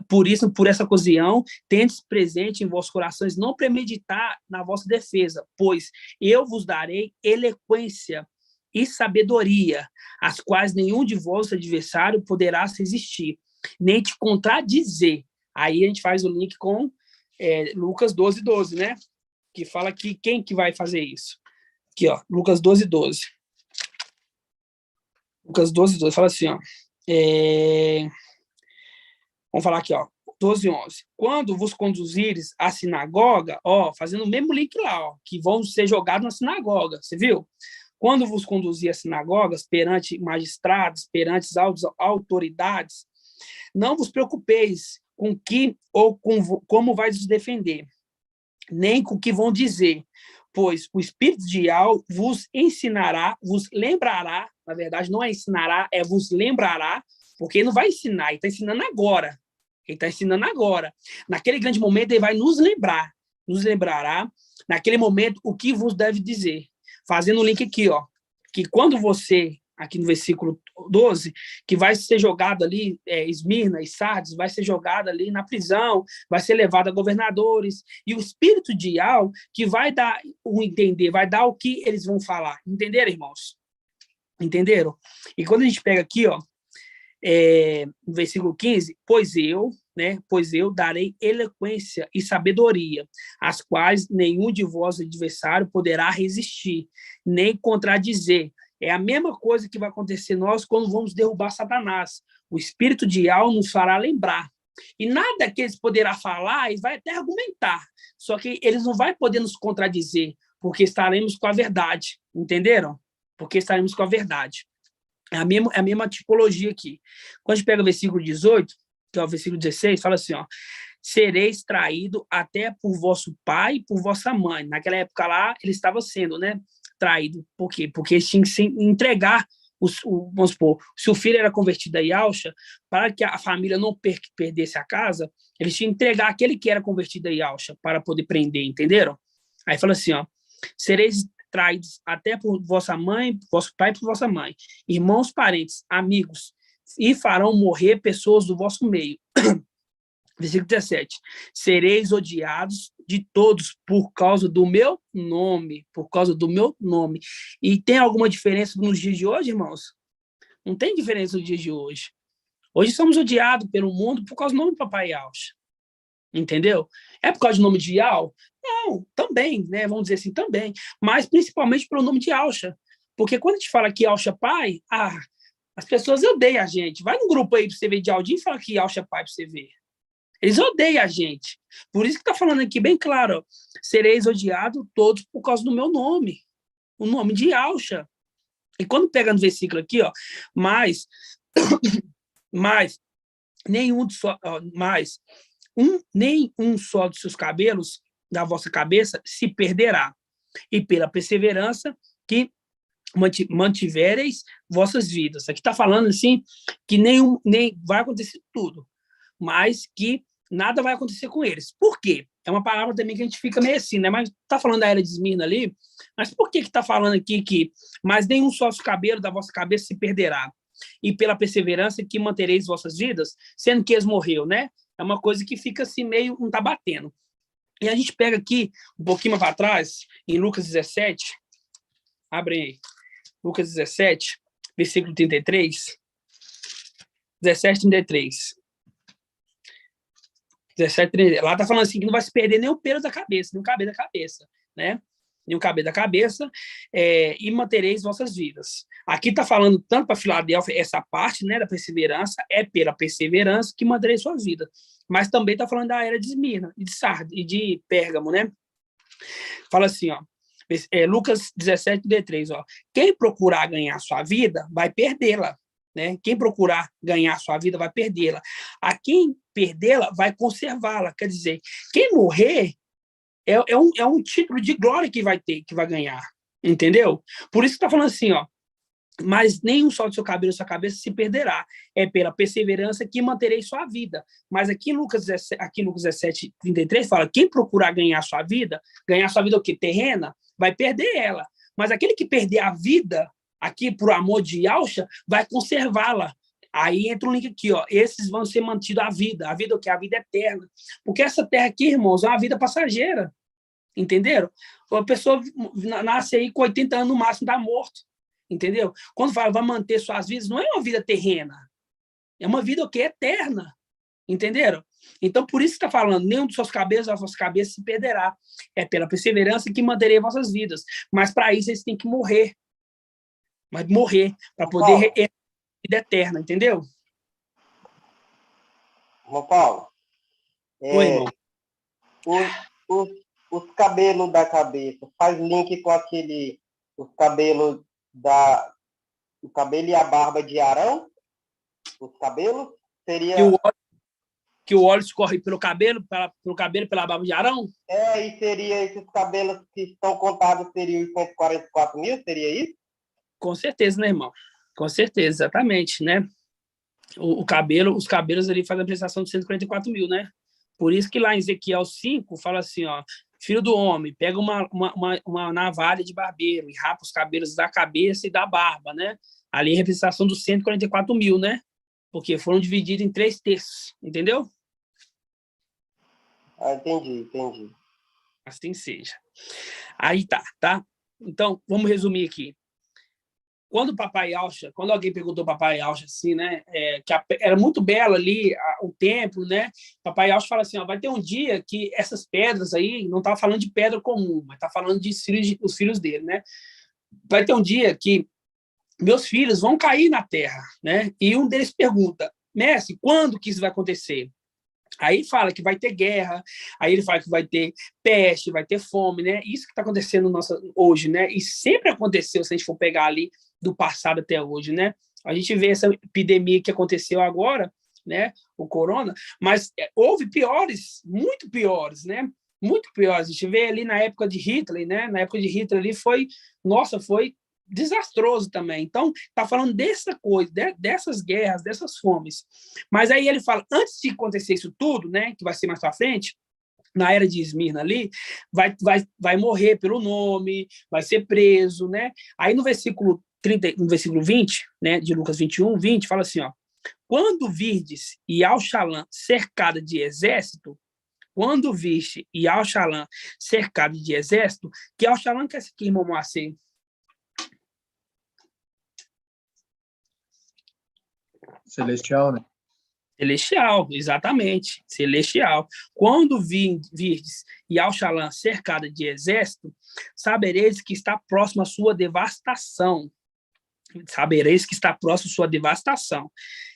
Por isso, por essa ocasião, tendes presente em vossos corações, não premeditar na vossa defesa, pois eu vos darei eloquência e sabedoria, as quais nenhum de vós, adversário, poderá resistir, nem te contradizer. Aí a gente faz o link com Lucas 12:12, né? Que fala que quem que vai fazer isso? Aqui, ó, Lucas 12:12. Lucas 12:12 fala assim, ó. Vamos falar aqui, ó. 12:11. Quando vos conduzires à sinagoga, ó, fazendo o mesmo link lá, ó, que vão ser jogados na sinagoga, você viu? Quando vos conduzir às sinagogas, perante magistrados, perante autoridades, não vos preocupeis com que ou com como vais vos defender, nem com o que vão dizer, pois o Espírito de Yahweh vos ensinará, vos lembrará, na verdade não é ensinará, é vos lembrará, porque ele não vai ensinar, ele está ensinando agora. Ele está ensinando agora. Naquele grande momento, ele vai nos lembrará, naquele momento, o que vos deve dizer. Fazendo o link aqui, ó, que quando você, aqui no versículo 12, que vai ser jogado ali, Esmirna e Sardes, vai ser jogado ali na prisão, vai ser levado a governadores, e o Espírito de Yahweh que vai dar o entender, vai dar o que eles vão falar. Entenderam, irmãos? Entenderam? E quando a gente pega aqui, ó, no versículo 15, pois eu darei eloquência e sabedoria, as quais nenhum de vós adversário poderá resistir, nem contradizer. É a mesma coisa que vai acontecer nós quando vamos derrubar Satanás. O Espírito de Yahweh nos fará lembrar. E nada que eles poderá falar, eles vai até argumentar, só que eles não vão poder nos contradizer, porque estaremos com a verdade, entenderam? Porque estaremos com a verdade. É a mesma tipologia aqui. Quando a gente pega o versículo 18, que é o versículo 16, fala assim, ó, sereis traído até por vosso pai e por vossa mãe. Naquela época lá, ele estava sendo, né, traído. Por quê? Porque eles tinham que se entregar, vamos supor, se o filho era convertido a Yahusha, para que a família não perdesse a casa, eles tinham que entregar aquele que era convertido a Yahusha para poder prender, entenderam? Aí fala assim, ó, sereis traídos até por vossa mãe, vosso pai e por vossa mãe, irmãos, parentes, amigos, e farão morrer pessoas do vosso meio. Versículo 17. Sereis odiados de todos por causa do meu nome, por causa do meu nome. E tem alguma diferença nos dias de hoje, irmãos? Não tem diferença nos dias de hoje. Hoje somos odiados pelo mundo por causa do nome do Papai Yahusha. Entendeu? É por causa do nome de Yahweh? Não, também, né? Vamos dizer assim, também. Mas principalmente pelo nome de Yahusha. Porque quando a gente fala que Yahusha pai, as pessoas odeiam a gente. Vai num grupo aí para você ver de Aldinho e fala que Yahusha pai para você ver. Eles odeiam a gente. Por isso que está falando aqui bem claro, ó, sereis odiados todos por causa do meu nome. O nome de Yahusha. E quando pega no versículo aqui, ó, mas nenhum só dos seus cabelos da vossa cabeça se perderá, e pela perseverança que mantivereis vossas vidas. Aqui está falando assim que nem vai acontecer tudo, mas que nada vai acontecer com eles. Por quê? É uma palavra também que a gente fica meio assim, né? Mas está falando da era de Esmirna ali, mas por que está falando aqui que mas nenhum só dos cabelos da vossa cabeça se perderá, e pela perseverança que mantereis vossas vidas, sendo que eles morreu, né? É uma coisa que fica assim meio, não está batendo. E a gente pega aqui, um pouquinho mais para trás, em Lucas 17, abre aí, Lucas 17, versículo 33, 17, 33. 17, 33. Lá está falando assim, que não vai se perder nem o pelo da cabeça, nem o cabelo da cabeça, né? Nem o cabelo da cabeça, e mantereis vossas vidas. Aqui está falando tanto para Filadélfia, essa parte, né, da perseverança, é pela perseverança que mantereis suas vidas. Mas também está falando da era de Esmirna, e de Sardes, e de Pérgamo, né? Fala assim, ó, Lucas 17, 33, ó, quem procurar ganhar sua vida, vai perdê-la, né? Quem procurar ganhar sua vida, vai perdê-la. A quem perdê-la, vai conservá-la. Quer dizer, quem morrer é um título de glória que vai ter, que vai ganhar, entendeu? Por isso que está falando assim, ó, mas nenhum só do seu cabelo, sua cabeça se perderá. É pela perseverança que manterei sua vida. Mas aqui em Lucas 17, 33, fala, quem procurar ganhar sua vida o quê? Terrena, vai perder ela. Mas aquele que perder a vida, aqui por amor de Yahusha, vai conservá-la. Aí entra um link aqui, ó, esses vão ser mantidos a vida o que? A vida eterna. Porque essa terra aqui, irmãos, é uma vida passageira. Entenderam? A pessoa nasce aí com 80 anos no máximo, está morto. entendeu? Quando fala vai manter suas vidas, não é uma vida terrena, é uma vida que é eterna, entenderam? Então, por isso que está falando, nenhum dos seus cabelos, as suas cabeças se perderá. É pela perseverança que manterei vossas vidas. Mas para isso, eles têm que morrer. Mas morrer, para poder ter vida eterna, entendeu? João Paulo, Oi, irmão. os cabelos da cabeça, faz link com os cabelos o cabelo e a barba de Arão? Os cabelos? Seria... Que o óleo escorre pelo cabelo e pela barba de Arão? E seria esses cabelos que estão contados, seriam os 144 mil? Seria isso? Com certeza, né, irmão? Com certeza, exatamente, né? Os cabelos ali fazem a prestação de 144 mil, né? Por isso que lá em Ezequiel 5 fala assim, ó, filho do homem, pega uma navalha de barbeiro e rapa os cabelos da cabeça e da barba, né? Ali é a representação dos 144 mil, né? Porque foram divididos em 3 terços, entendeu? Entendi. Assim seja. Aí tá? Então, vamos resumir aqui. Quando alguém perguntou ao Papai Yaucha assim, né, era muito belo ali o templo, né? Papai Yaucha fala assim, ó, vai ter um dia que essas pedras aí, não estava falando de pedra comum, mas está falando de os filhos dele, né? Vai ter um dia que meus filhos vão cair na terra, né? E um deles pergunta, mestre, quando que isso vai acontecer? Aí fala que vai ter guerra, aí ele fala que vai ter peste, vai ter fome, né? Isso que está acontecendo hoje, né? E sempre aconteceu, se a gente for pegar ali do passado até hoje, né? A gente vê essa epidemia que aconteceu agora, né? O corona, mas houve piores, muito piores, né? Muito piores. A gente vê ali na época de Hitler, né? Na época de Hitler ali foi desastroso também. Então, está falando dessa coisa, dessas guerras, dessas fomes. Mas aí ele fala, antes de acontecer isso tudo, né, que vai ser mais para frente, na era de Esmirna ali, vai morrer pelo nome, vai ser preso, né? Aí no versículo 20, né, de Lucas 21, 20, fala assim, ó, quando virdes Yal-Shalã cercada de exército, quando viste Yal-Shalã cercado de exército, que Yal-Shalã que é esse aqui, irmão Moacir? Celestial, né? Celestial, exatamente, celestial. Quando virdes Yal-Shalã cercada de exército, sabereis que está próximo à sua devastação. Sabereis que está próximo à sua devastação.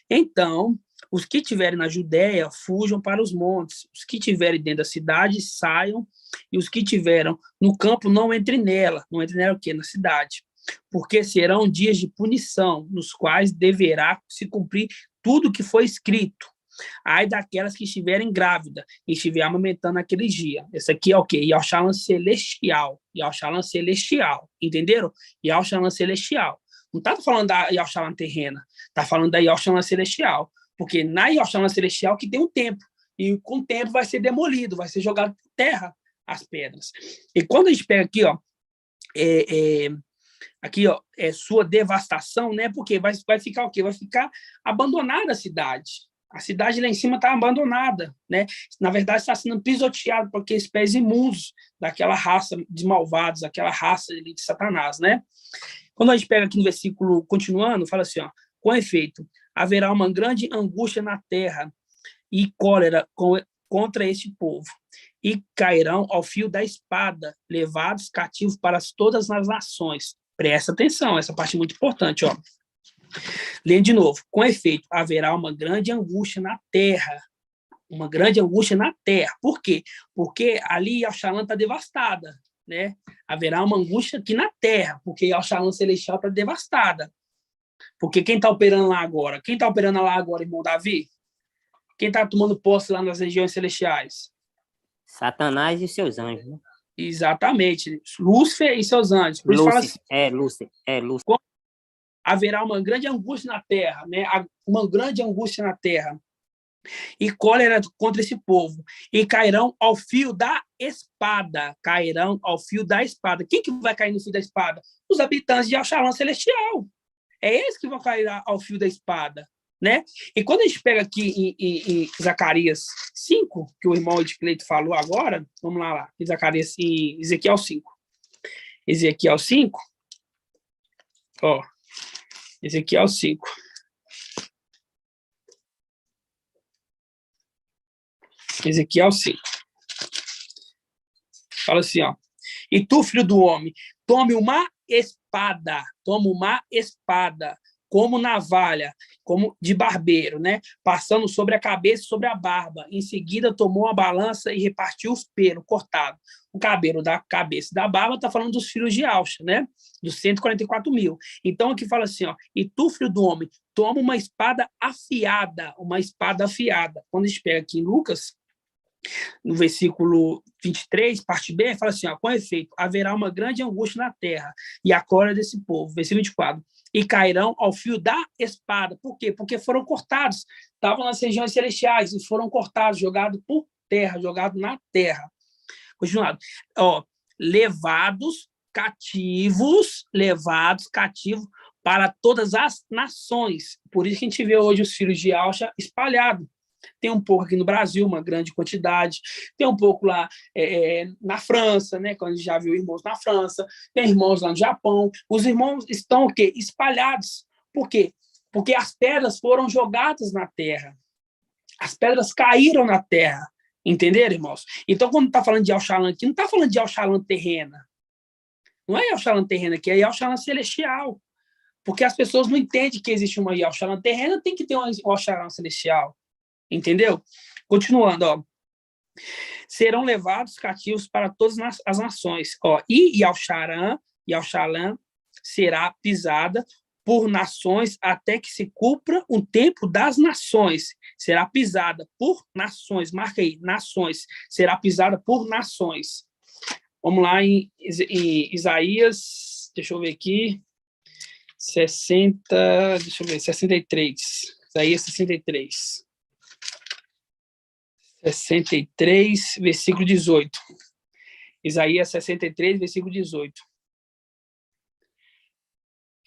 Então, os que estiverem na Judéia, fujam para os montes. Os que estiverem dentro da cidade, saiam. E os que estiveram no campo, não entrem nela. Não entrem nela o quê? Na cidade. Porque serão dias de punição, nos quais deverá se cumprir tudo que foi escrito. Ai daquelas que estiverem grávidas e estiverem amamentando naquele dia. Esse aqui é o quê? Yal-Shalã celestial. Yal-Shalã celestial. Entenderam? Yal-Shalã celestial. Não está falando da Yal-Shalã terrena. Está falando da Yal-Shalã celestial. Porque na Yal-Shalã celestial que tem um templo. E com o tempo vai ser demolido, vai ser jogado por terra as pedras. E quando a gente pega aqui, ó, aqui, ó, sua devastação, né? Porque vai ficar o quê? Vai ficar abandonada a cidade. A cidade lá em cima está abandonada, né? Na verdade, está sendo pisoteada por aqueles pés imundos daquela raça de malvados, aquela raça de Satanás, né? Quando a gente pega aqui no versículo, continuando, fala assim, ó, com efeito, haverá uma grande angústia na terra e cólera contra este povo, e cairão ao fio da espada, levados cativos para todas as nações. Presta atenção, essa parte é muito importante, ó. Lendo de novo. Com efeito, haverá uma grande angústia na terra. Uma grande angústia na terra. Por quê? Porque ali Yal-Shalã está devastada, né? Haverá uma angústia aqui na terra, porque Yal-Shalã celestial está devastada. Porque quem está operando lá agora? Quem está operando lá agora, irmão Davi? Quem está tomando posse lá nas regiões celestiais? Satanás e seus anjos, né? Exatamente. Lúcifer e seus anjos. Por isso fala assim, Lúcifer. haverá uma grande angústia na terra, né? Uma grande angústia na terra. E cólera contra esse povo. E cairão ao fio da espada. Cairão ao fio da espada. Quem que vai cair no fio da espada? Os habitantes de Yal-Shalã celestial. É eles que vão cair ao fio da espada, né? E quando a gente pega aqui em Zacarias 5, que o irmão Edcleito falou agora, vamos lá, em Zacarias, em Ezequiel 5. Ezequiel 5. Ó, Ezequiel 5. Ezequiel 5. Fala assim, ó. E tu, filho do homem, toma uma espada, como navalha, como de barbeiro, né? Passando sobre a cabeça e sobre a barba. Em seguida, tomou a balança e repartiu os pelos cortados. O cabelo da cabeça e da barba está falando dos filhos de Auxa, né? Dos 144 mil. Então, aqui fala assim, ó. E tu, filho do homem, toma uma espada afiada, Quando a gente pega aqui em Lucas, no versículo 23, parte B, fala assim, ó, com efeito, haverá uma grande angústia na terra e a cólera desse povo. Versículo 24. E cairão ao fio da espada. Por quê? Porque foram cortados. Estavam nas regiões celestiais e foram cortados, jogados por terra, jogados na terra. Continuado. Ó, levados cativos para todas as nações. Por isso que a gente vê hoje os filhos de Auxa espalhados. Tem um pouco aqui no Brasil, uma grande quantidade. Tem um pouco lá na França, né? Quando a gente já viu irmãos na França. Tem irmãos lá no Japão. Os irmãos estão o quê? Espalhados. Por quê? Porque as pedras foram jogadas na terra. As pedras caíram na terra. Entenderam, irmãos? Então, quando está falando de Auxalã aqui, não está falando de Auxalã terrena. Não é Auxalã terrena aqui, é Auxalã celestial. Porque as pessoas não entendem que existe uma Auxalã terrena, tem que ter uma Auxalã celestial. Entendeu? Continuando, ó. Serão levados cativos para todas as nações. Ó, e Yalxarã será pisada por nações até que se cumpra o tempo das nações. Será pisada por nações. Marca aí, nações. Será pisada por nações. Vamos lá em Isaías, deixa eu ver aqui, 63. Isaías 63. 63, versículo 18. Isaías 63, versículo 18.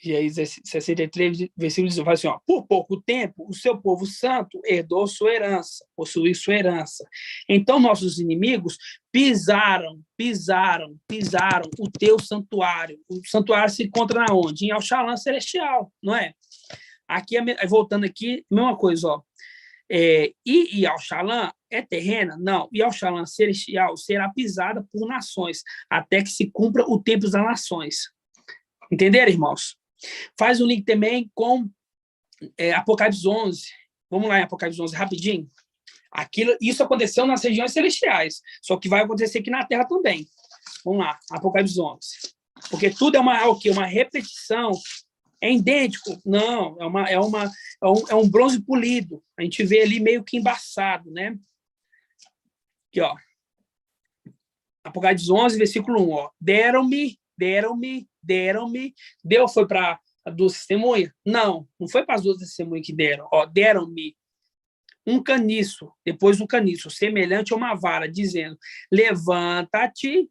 E aí, 63, versículo 18, fala assim, ó, por pouco tempo, o seu povo santo herdou sua herança, possuiu sua herança. Então, nossos inimigos pisaram o teu santuário. O santuário se encontra na onde? Em Auxalã celestial, não é? Aqui, voltando aqui, mesma coisa, ó. E Yalxalã é terrena? Não. Yalxalã celestial será pisada por nações, até que se cumpra o tempo das nações. Entenderam, irmãos? Faz um link também com Apocalipse 11. Vamos lá em Apocalipse 11, rapidinho. Isso aconteceu nas regiões celestiais, só que vai acontecer aqui na Terra também. Vamos lá, Apocalipse 11. Porque tudo é uma repetição. É idêntico? Não, é um bronze polido. A gente vê ali meio que embaçado, né? Aqui, ó. Apocalipse 11, versículo 1, ó. Deram-me. Deu foi para as duas testemunhas? Não foi para as duas testemunhas que deram. Ó, deram-me um caniço, depois um caniço, semelhante a uma vara, dizendo, levanta-te.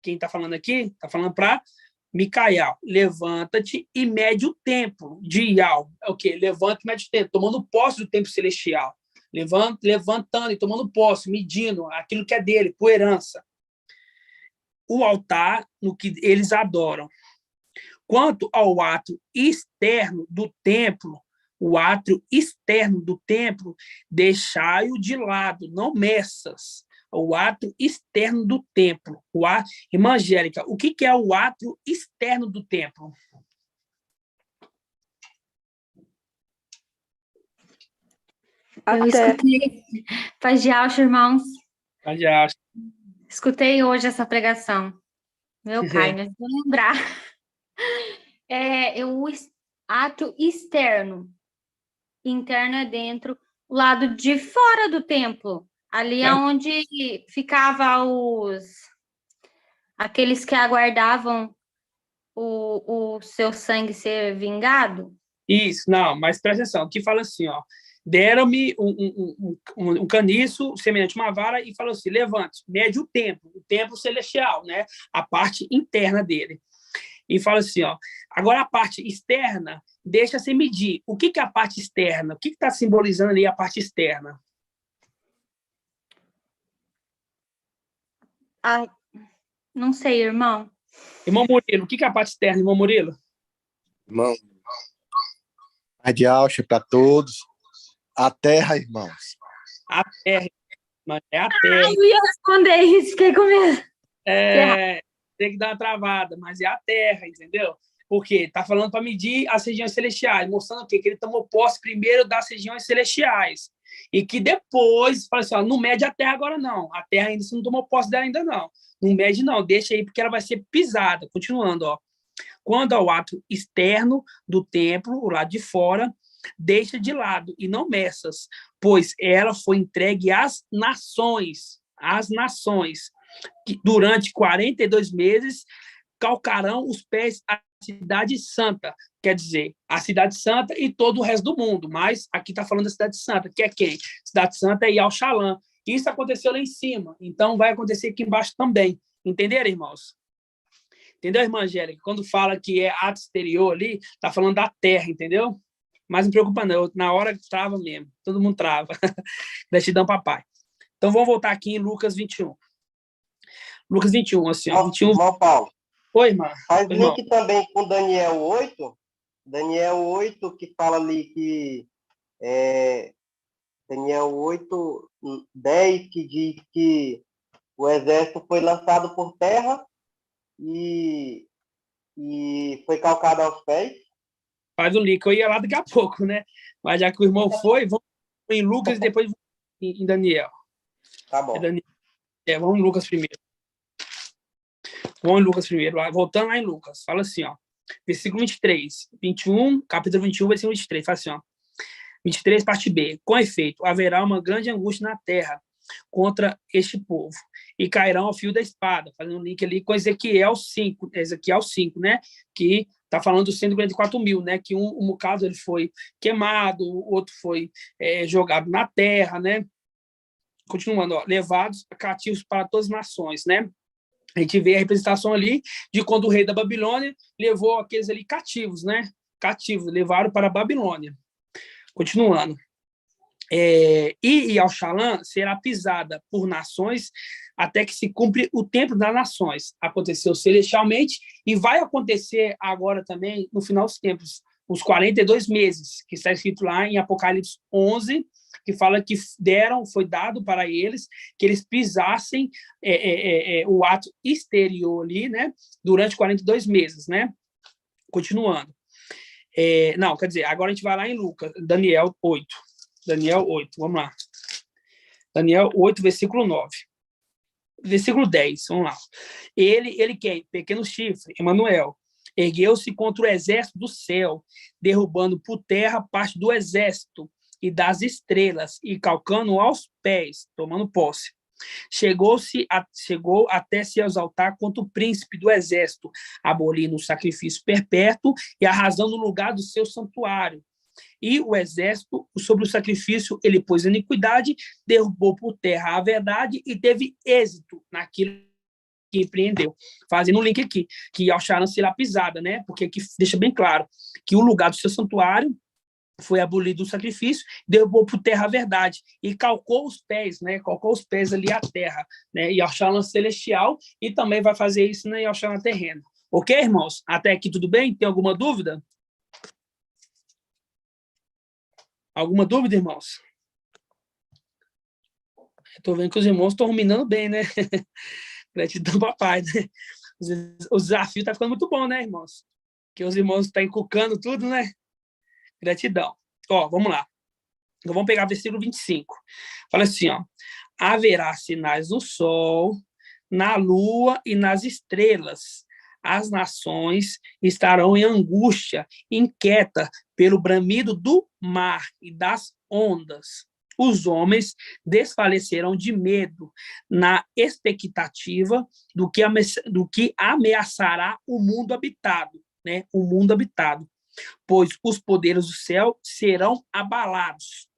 Quem está falando aqui? Está falando para Micael, levanta-te e mede o templo de Ial. É o quê? Levanta e mede o templo, tomando posse do templo celestial. Levantando e tomando posse, medindo aquilo que é dele, por herança. O altar no que eles adoram. Quanto ao átrio externo do templo, deixai-o de lado, não messas. O átrio externo do templo. Irmã Angélica, o que é o átrio externo do templo? Eu escutei. Paz de Auxa, irmãos. Paz de Auxa. Escutei hoje essa pregação. Meu pai, não vou lembrar. O átrio externo. Interno é dentro, o lado de fora do templo. Ali é onde ficava aqueles que aguardavam o seu sangue ser vingado. Isso, não, mas presta atenção, aqui fala assim, ó, deram-me um caniço semelhante a uma vara e falou assim, levante, mede o templo celestial, né, a parte interna dele. E fala assim, ó, agora a parte externa, deixa sem medir. O que é a parte externa? O que está simbolizando ali a parte externa? Não sei, irmão. Irmão Murilo, o que é a parte externa, irmão Murilo? Irmão, paz de Alcha para todos. A terra, irmãos. A terra, mas é a terra. Eu ia responder isso, fiquei com medo. Tem que dar uma travada, mas é a terra, entendeu? Porque tá falando para medir as regiões celestiais, mostrando o quê? Que ele tomou posse primeiro das regiões celestiais. E que depois, fala assim, ó, não mede a terra agora não. A terra ainda você não tomou posse dela ainda não. Não mede não, deixa aí porque ela vai ser pisada. Continuando, ó. Quando ao ato externo do templo, o lado de fora, deixa de lado e não meças, pois ela foi entregue às nações, que durante 42 meses calcarão os pés à cidade santa, quer dizer, a cidade santa e todo o resto do mundo, mas aqui está falando da cidade santa, que é quem? Cidade santa é Yal-Shalom. Isso aconteceu lá em cima, então vai acontecer aqui embaixo também. Entenderam, irmãos? Entendeu, irmã Angélica? Quando fala que é ato exterior ali, está falando da terra, entendeu? Mas não preocupa não, na hora que trava mesmo, todo mundo trava. Gratidão, papai. Então vamos voltar aqui em Lucas 21. Lucas 21, assim, ó. 21. Irmão Paulo. Oi, irmã. Faz Oi, link irmão. também com Daniel 8. Daniel 8, que fala ali que... Daniel 8, 10, que diz que o exército foi lançado por terra e foi calcado aos pés. Faz o link. Eu ia lá daqui a pouco, né? Mas já que o irmão foi, vamos em Lucas e depois em Daniel. Tá bom. Vamos em Lucas primeiro. Vamos em Lucas primeiro. Voltando lá em Lucas. Fala assim, ó. Versículo 23. 21, capítulo 21, versículo 23. Fala assim, ó. 23, parte B. Com efeito, haverá uma grande angústia na terra contra este povo, e cairão ao fio da espada, fazendo um link ali com Ezequiel 5, né? Que está falando dos 144 mil, né? Que um caso ele foi queimado, o outro foi jogado na terra, né? Continuando, ó, levados cativos para todas as nações, né? A gente vê a representação ali de quando o rei da Babilônia levou aqueles ali cativos, né? Cativos, levaram para a Babilônia. Continuando. E Yal-Shalom será pisada por nações até que se cumpre o tempo das nações. Aconteceu celestialmente e vai acontecer agora também no final dos tempos, os 42 meses, que está escrito lá em Apocalipse 11, que fala que foi dado para eles que eles pisassem o ato exterior ali, né, durante 42 meses, né? Continuando. Não, quer dizer, agora a gente vai lá em Lucas, Daniel 8. Daniel 8, vamos lá. Daniel 8, versículo 9. Versículo 10, vamos lá. Ele quem? Pequeno chifre, Emanuel, ergueu-se contra o exército do céu, derrubando por terra parte do exército e das estrelas, e calcando aos pés, tomando posse. Chegou até se exaltar contra o príncipe do exército, abolindo o sacrifício perpétuo e arrasando o lugar do seu santuário. E o exército, sobre o sacrifício, ele pôs iniquidade, derrubou por terra a verdade e teve êxito naquilo que empreendeu. Fazendo um link aqui, que Yal-Shalom será pisada, né? Porque aqui deixa bem claro que o lugar do seu santuário foi abolido o sacrifício, derrubou por terra a verdade e calcou os pés, né? Calcou os pés ali à terra, né? Yal-Shalom celestial, e também vai fazer isso na Yal-Shalom terreno. Ok, irmãos? Até aqui tudo bem? Tem alguma dúvida? Alguma dúvida, irmãos? Estou vendo que os irmãos estão ruminando bem, né? Gratidão, papai, né? O desafio está ficando muito bom, né, irmãos? Que os irmãos estão encucando tudo, né? Gratidão. Ó, vamos lá. Então, vamos pegar o versículo 25. Fala assim, ó. Haverá sinais no sol, na lua e nas estrelas. As nações estarão em angústia, inquieta pelo bramido do mar e das ondas. Os homens desfalecerão de medo na expectativa do que ameaçará o mundo habitado, né? O mundo habitado. Pois os poderes do céu serão abalados.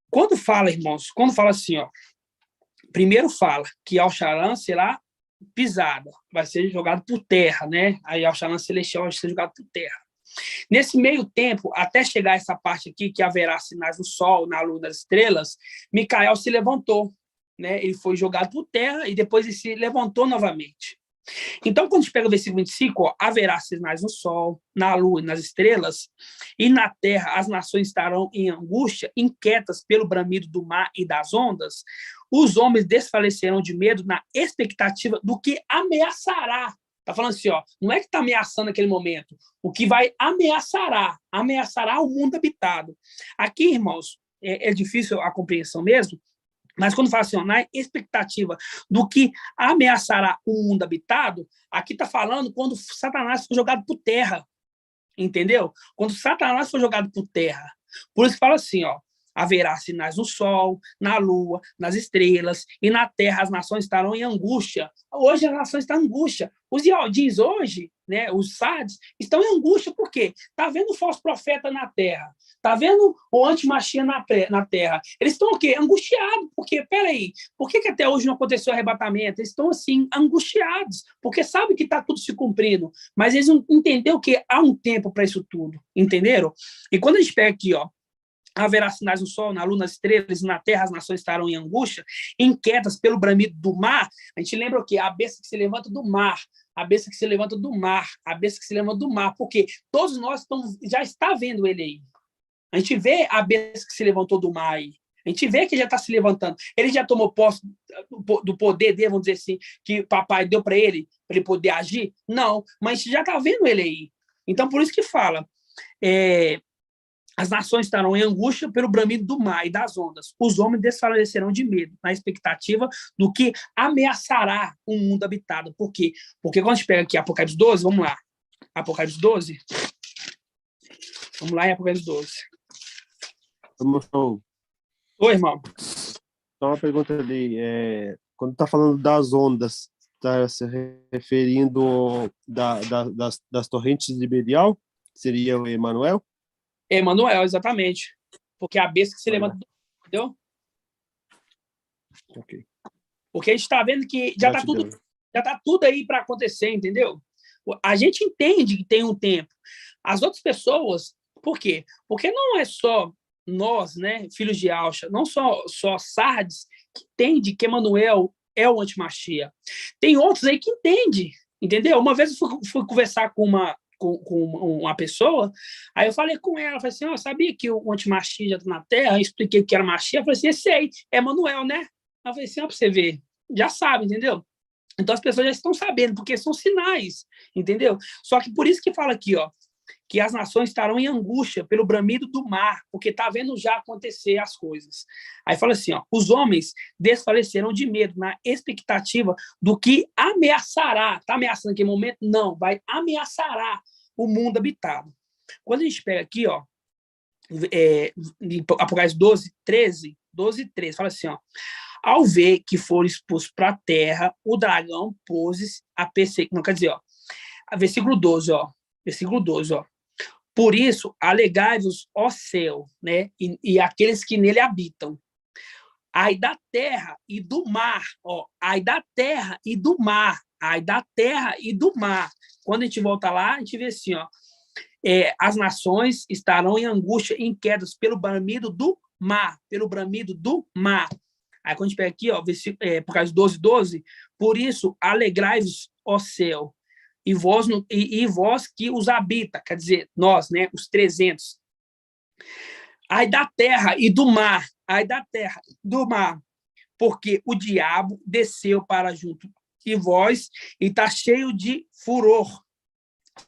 Quando fala, irmãos, assim, ó, primeiro fala que Yal-Shalom será pisada, vai ser jogado por terra, né? Aí Yal-Shalom celestial vai ser jogado por terra. Nesse meio tempo, até chegar essa parte aqui, que haverá sinais do sol, na lua, das estrelas, Micael se levantou, né? Ele foi jogado por terra e depois ele se levantou novamente. Então, quando a gente pega o versículo 25, ó, haverá sinais no sol, na lua e nas estrelas, e na terra as nações estarão em angústia, inquietas pelo bramido do mar e das ondas, os homens desfalecerão de medo na expectativa do que ameaçará. Está falando assim, ó, não é que está ameaçando naquele momento, o que vai ameaçará o mundo habitado. Aqui, irmãos, é difícil a compreensão mesmo, mas quando fala assim, ó, na expectativa do que ameaçará o mundo habitado, aqui está falando quando Satanás foi jogado por terra, entendeu? Quando Satanás foi jogado por terra. Por isso que fala assim, ó, haverá sinais no sol, na lua, nas estrelas, e na terra as nações estarão em angústia. Hoje as nações estão em angústia. Os Ialdins hoje, né, os Sardes, estão em angústia, por quê? Está vendo o falso profeta na terra, está vendo o antimachia na terra. Eles estão o quê? Angustiados, porque, peraí, por que até hoje não aconteceu o arrebatamento? Eles estão, assim, angustiados, porque sabem que está tudo se cumprindo, mas eles não entenderam que há um tempo para isso tudo, entenderam? E quando a gente pega aqui, ó, haverá sinais no sol, na lua, nas estrelas, e na terra as nações estarão em angústia, inquietas pelo bramido do mar. A gente lembra o quê? A besta que se levanta do mar, a besta que se levanta do mar, a besta que se levanta do mar, porque todos nós já está vendo ele aí. A gente vê a besta que se levantou do mar aí. A gente vê que ele já está se levantando. Ele já tomou posse do poder dele, vamos dizer assim, que o papai deu para ele poder agir? Não, mas a gente já está vendo ele aí. Então, por isso que fala, as nações estarão em angústia pelo bramido do mar e das ondas. Os homens desfalecerão de medo, na expectativa do que ameaçará o mundo habitado. Por quê? Porque quando a gente pega aqui Apocalipse 12, vamos lá. Apocalipse 12. Vamos lá em Apocalipse 12. Oi, irmão. Só uma pergunta ali. Quando está falando das ondas, está se referindo das torrentes de Belial? Seria o Emanuel? Emanuel, exatamente. Porque a besta que se levanta, entendeu? Ok. Porque a gente está vendo que já está tudo aí para acontecer, entendeu? A gente entende que tem um tempo. As outras pessoas, por quê? Porque não é só nós, né, filhos de Alcha, não só Sardes, que entende que Emanuel é o antimachia. Tem outros aí que entendem, entendeu? Uma vez eu fui conversar com uma pessoa, aí eu falei com ela, falei assim, eu sabia que o antimachia já está na Terra, eu expliquei o que era machia, eu falei assim, esse aí é Emanuel, né? Eu falei assim, ó, para você ver, já sabe, entendeu? Então as pessoas já estão sabendo, porque são sinais, entendeu? Só que por isso que fala aqui, ó, que as nações estarão em angústia pelo bramido do mar, porque está vendo já acontecer as coisas. Aí fala assim, ó, os homens desfalecerão de medo na expectativa do que ameaçará. Está ameaçando naquele momento? Não, vai ameaçará o mundo habitado. Quando a gente pega aqui, ó, Apocalipse 12, 13, fala assim, ó, ao ver que for exposto para a terra, o dragão pôs a perseguir. Não, quer dizer, ó, versículo 12, ó. Por isso, alegai-vos, ó céu, né? E aqueles que nele habitam. Ai da terra e do mar, ó. Ai da terra e do mar. Ai da terra e do mar. Quando a gente volta lá, a gente vê assim, ó. As nações estarão em angústia, inquietas pelo bramido do mar. Pelo bramido do mar. Aí quando a gente pega aqui, ó, por causa 12, por isso, alegrai-vos, ó céu, e vós que os habita, quer dizer, nós, né, os 300. Ai da terra e do mar, porque o diabo desceu para junto de vós e está cheio de furor,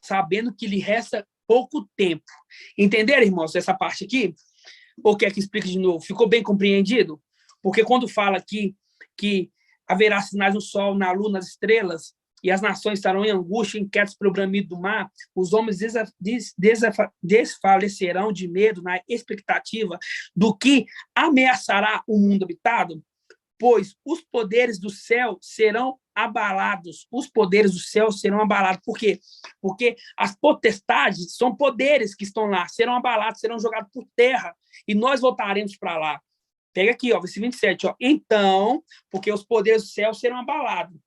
sabendo que lhe resta pouco tempo. Entenderam, irmãos, essa parte aqui? Ou quer que explique de novo? Ficou bem compreendido? Porque quando fala aqui que haverá sinais no sol, na lua, nas estrelas, e as nações estarão em angústia, inquietos pelo bramido do mar, os homens desfalecerão de medo na expectativa do que ameaçará o mundo habitado, pois os poderes do céu serão abalados. Os poderes do céu serão abalados. Por quê? Porque as potestades são poderes que estão lá, serão abalados, serão jogados por terra, e nós voltaremos para lá. Pega aqui, ó, versículo 27, ó. Então, porque os poderes do céu serão abalados.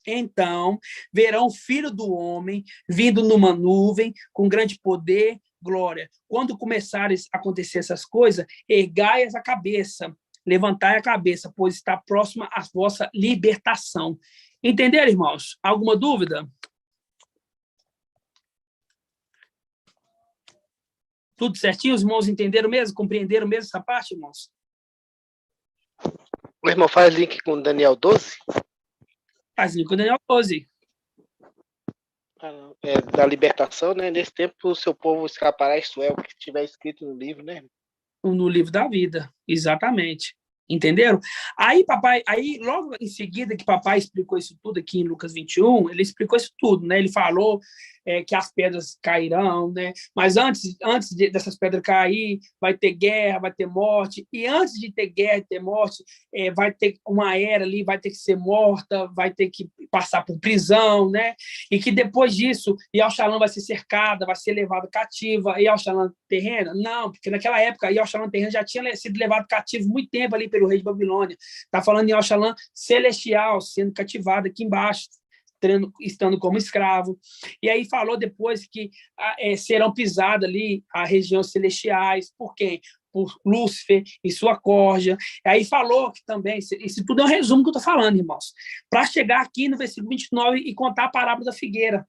Então, verão o Filho do Homem vindo numa nuvem com grande poder, glória. Quando começarem a acontecer essas coisas, ergai a cabeça, levantai a cabeça, pois está próxima a vossa libertação. Entenderam, irmãos? Alguma dúvida? Tudo certinho? Os irmãos entenderam mesmo? Compreenderam mesmo essa parte, irmãos? O irmão faz link com Daniel 12? Faz link com Daniel 12. Da libertação, né? Nesse tempo o seu povo escapará, isto é, o que estiver escrito no livro, né? No livro da vida, exatamente. Entenderam? Aí, papai, aí logo em seguida que papai explicou isso tudo aqui em Lucas 21, ele explicou isso tudo, né? Ele falou que as pedras cairão, né? Mas antes dessas pedras cair, vai ter guerra, vai ter morte, e antes de ter guerra e ter morte, vai ter uma era ali, vai ter que ser morta, vai ter que passar por prisão, né? E que depois disso, Yalxalã vai ser cercada, vai ser levada cativa, e Yalxalã terrena? Não, porque naquela época, Yalxalã terrena já tinha sido levado cativo muito tempo ali pelo rei de Babilônia. Está falando em Yalxalã celestial, sendo cativado aqui embaixo, estando como escravo. E aí falou depois que serão pisadas ali as regiões celestiais. Por quem? Por Lúcifer e sua corja. Aí falou que também, isso tudo é um resumo que eu estou falando, irmãos, para chegar aqui no versículo 29 e contar a parábola da figueira.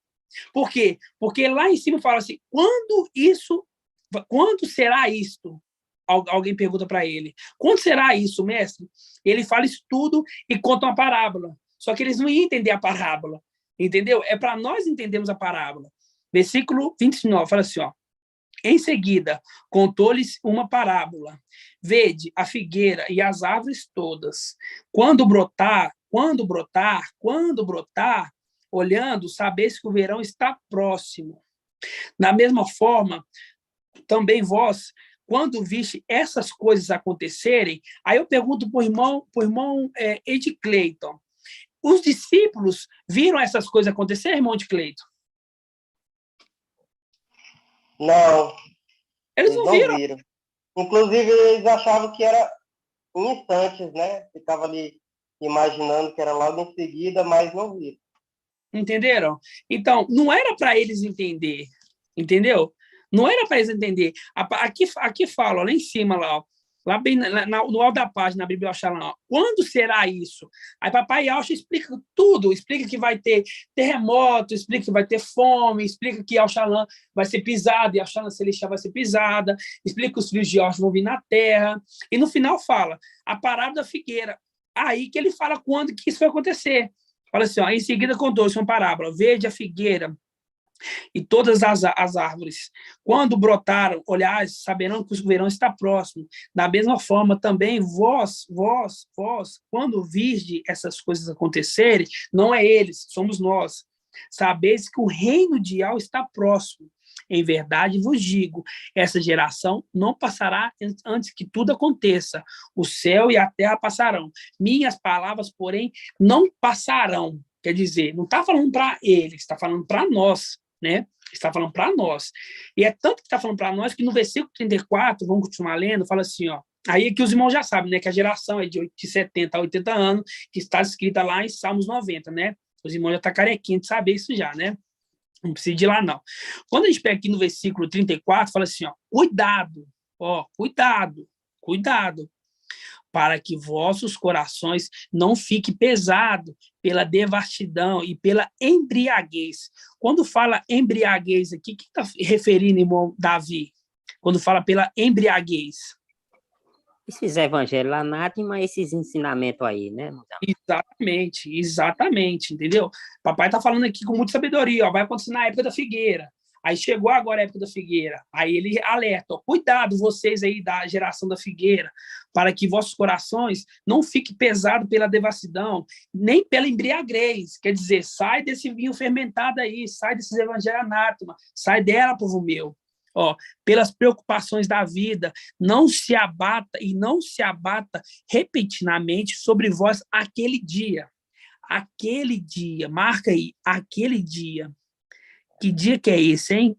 Por quê? Porque lá em cima fala assim, quando será isto? Alguém pergunta para ele, quando será isso, mestre? Ele fala isso tudo e conta uma parábola. Só que eles não iam entender a parábola, entendeu? É para nós entendermos a parábola. Versículo 29, fala assim, ó. Em seguida, contou-lhes uma parábola. Vede a figueira e as árvores todas. Quando brotar, olhando, sabeis que o verão está próximo. Da mesma forma, também vós, quando viste essas coisas acontecerem, aí eu pergunto para o irmão Ed Clayton, os discípulos viram essas coisas acontecer, irmão de Cleiton? Não. Eles não viram. Inclusive, eles achavam que era em instantes, né? Ficava ali imaginando que era logo em seguida, mas não viram. Entenderam? Então, não era para eles entender, entendeu? Não era para eles entender. Aqui fala, lá em cima, lá bem no alto da página, na Bíblia Yalxalã, quando será isso? Aí papai Yalxa explica tudo, explica que vai ter terremoto, explica que vai ter fome, explica que Yalxalã vai ser pisada, e Yalxalã celestial vai ser pisada, explica que os filhos de Yalxa vão vir na terra, e no final fala, a parábola da figueira. Aí que ele fala quando que isso vai acontecer. Fala assim, ó, em seguida contou-se uma parábola, verde a figueira, e todas as árvores, quando brotaram, olhais, saberão que o verão está próximo. Da mesma forma, também vós, quando virdes essas coisas acontecerem, não é eles, somos nós. Sabeis que o reino de Yahweh está próximo. Em verdade vos digo, essa geração não passará antes que tudo aconteça. O céu e a terra passarão. Minhas palavras, porém, não passarão. Quer dizer, não está falando para eles, está falando para nós. Né? Está falando para nós. E é tanto que está falando para nós que no versículo 34, vamos continuar lendo, fala assim, ó, aí que os irmãos já sabem, né, que a geração é de 70 a 80 anos, que está escrita lá em Salmos 90, né? Os irmãos já estão carequinhos de saber isso já, né? Não precisa de ir lá, não. Quando a gente pega aqui no versículo 34, fala assim, ó, cuidado, para que vossos corações não fiquem pesados pela devastidão e pela embriaguez. Quando fala embriaguez aqui, o que está referindo, irmão Davi? Quando fala pela embriaguez? Esses evangelhos lá, nada, mas esses ensinamentos aí, né? Exatamente, entendeu? Papai está falando aqui com muita sabedoria, ó, vai acontecer na época da figueira. Aí chegou agora a época da figueira. Aí ele alerta, ó, cuidado vocês aí da geração da figueira, para que vossos corações não fiquem pesados pela devassidão, nem pela embriaguez. Quer dizer, sai desse vinho fermentado aí, sai desses evangelhos anátema, sai dela, povo meu. Ó, pelas preocupações da vida, não se abata repentinamente sobre vós aquele dia, marca aí, aquele dia. Que dia que é esse, hein?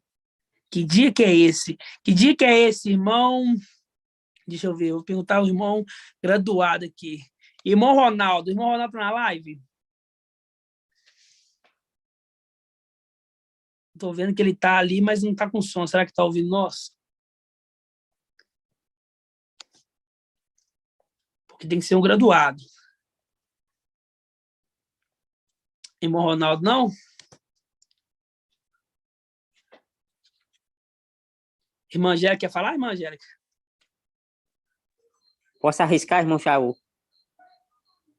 Que dia que é esse? Que dia que é esse, irmão? Deixa eu ver, vou perguntar ao irmão graduado aqui. Irmão Ronaldo tá na live? Estou vendo que ele está ali, mas não está com som. Será que está ouvindo nós? Porque tem que ser um graduado. Irmão Ronaldo, não? Irmã Angélica quer falar, irmã Angélica? Posso arriscar, irmão Shaul?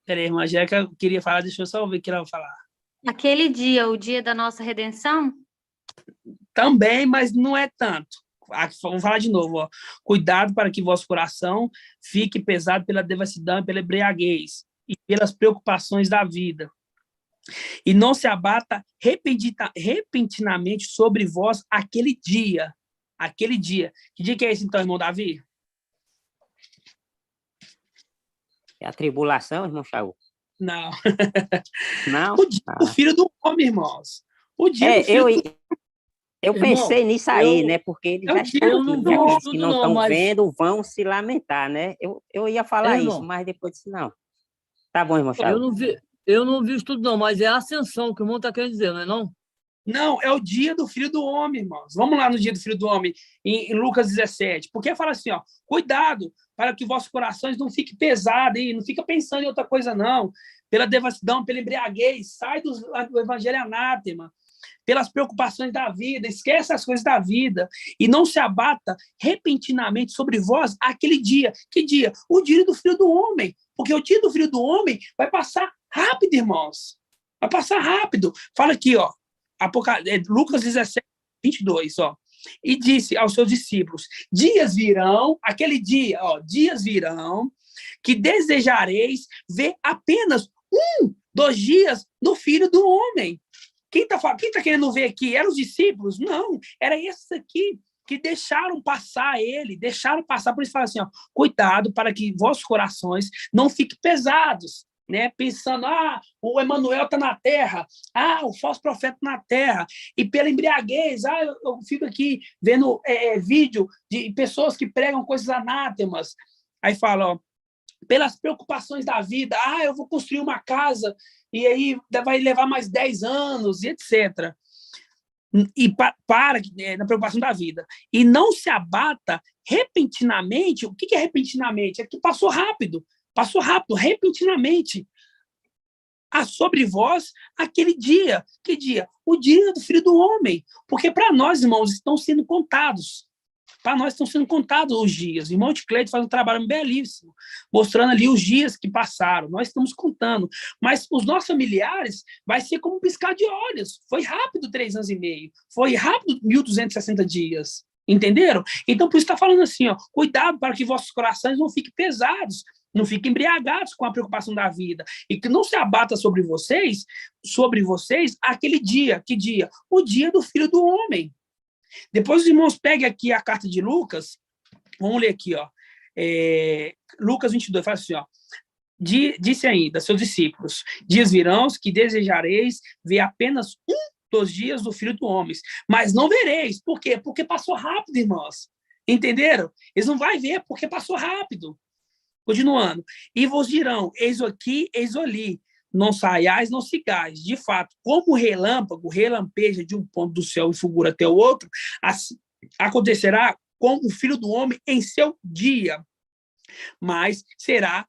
Peraí, irmã Angélica queria falar, deixa eu só ouvir o que ela vai falar. Aquele dia, o dia da nossa redenção? Também, mas não é tanto. Vamos falar de novo. Ó. Cuidado para que vosso coração fique pesado pela devassidão, pela embriaguez e pelas preocupações da vida. E não se abata repentinamente sobre vós aquele dia. Aquele dia. Que dia que é esse, então, irmão Davi? É a tribulação, irmão Shaul? Não. Não? O dia do filho do homem, irmãos. O dia do filho do... Eu pensei nisso aí, né? Porque eles já estão aqui, né? Aqueles que não estão vendo vão se lamentar, né? Eu ia falar isso, mas depois disse, não. Tá bom, irmão Shaul. Eu não vi isso tudo, não, mas é a ascensão que o irmão está querendo dizer, não é não? Não, é o dia do filho do homem, irmãos. Vamos lá no dia do filho do homem, em Lucas 17. Porque fala assim, ó, cuidado para que vossos corações não fiquem pesados, não fica pensando em outra coisa, não. Pela devassidão, pela embriaguez, sai do evangelho anátema, pelas preocupações da vida, esquece as coisas da vida, e não se abata repentinamente sobre vós aquele dia. Que dia? O dia do filho do homem. Porque o dia do filho do homem vai passar rápido, irmãos. Vai passar rápido. Fala aqui, ó. Lucas 17, 22, ó. E disse aos seus discípulos, dias virão, aquele dia, ó, dias virão, que desejareis ver apenas 2 dias do Filho do Homem. Quem tá querendo ver aqui? Eram os discípulos? Não, era esses aqui que deixaram passar ele, por isso fala assim, ó, cuidado para que vossos corações não fiquem pesados, né? Pensando, o Emanuel está na terra, o falso profeta na terra, e pela embriaguez, eu fico aqui vendo vídeo de pessoas que pregam coisas anátemas, aí fala, ó, pelas preocupações da vida, eu vou construir uma casa, e aí vai levar mais 10 anos, e etc. E na preocupação da vida. E não se abata repentinamente. O que é repentinamente? É que passou rápido, repentinamente. Sobre vós aquele dia. Que dia? O dia do Filho do Homem. Porque para nós, irmãos, estão sendo contados. Para nós estão sendo contados os dias. O irmão de Cleide faz um trabalho belíssimo, mostrando ali os dias que passaram. Nós estamos contando. Mas os nossos familiares vai ser como um piscar de olhos. Foi rápido 3 anos e meio. Foi rápido 1.260 dias. Entenderam? Então, por isso está falando assim, ó, cuidado para que vossos corações não fiquem pesados, não fiquem embriagados com a preocupação da vida, e que não se abata sobre vocês aquele dia. Que dia? O dia do Filho do Homem. Depois os irmãos peguem aqui a carta de Lucas, vamos ler aqui, ó, Lucas 22, fala assim, ó, disse ainda, seus discípulos, dias virão que desejareis ver apenas 2 dias do Filho do Homem, mas não vereis. Por quê? Porque passou rápido, irmãos. Entenderam? Eles não vão ver porque passou rápido. Continuando. E vos dirão, eis aqui, eis ali. Não saiais, não sigais. De fato, como o relâmpago relampeja de um ponto do céu e fulgura até o outro, assim acontecerá com o Filho do Homem em seu dia. Mas será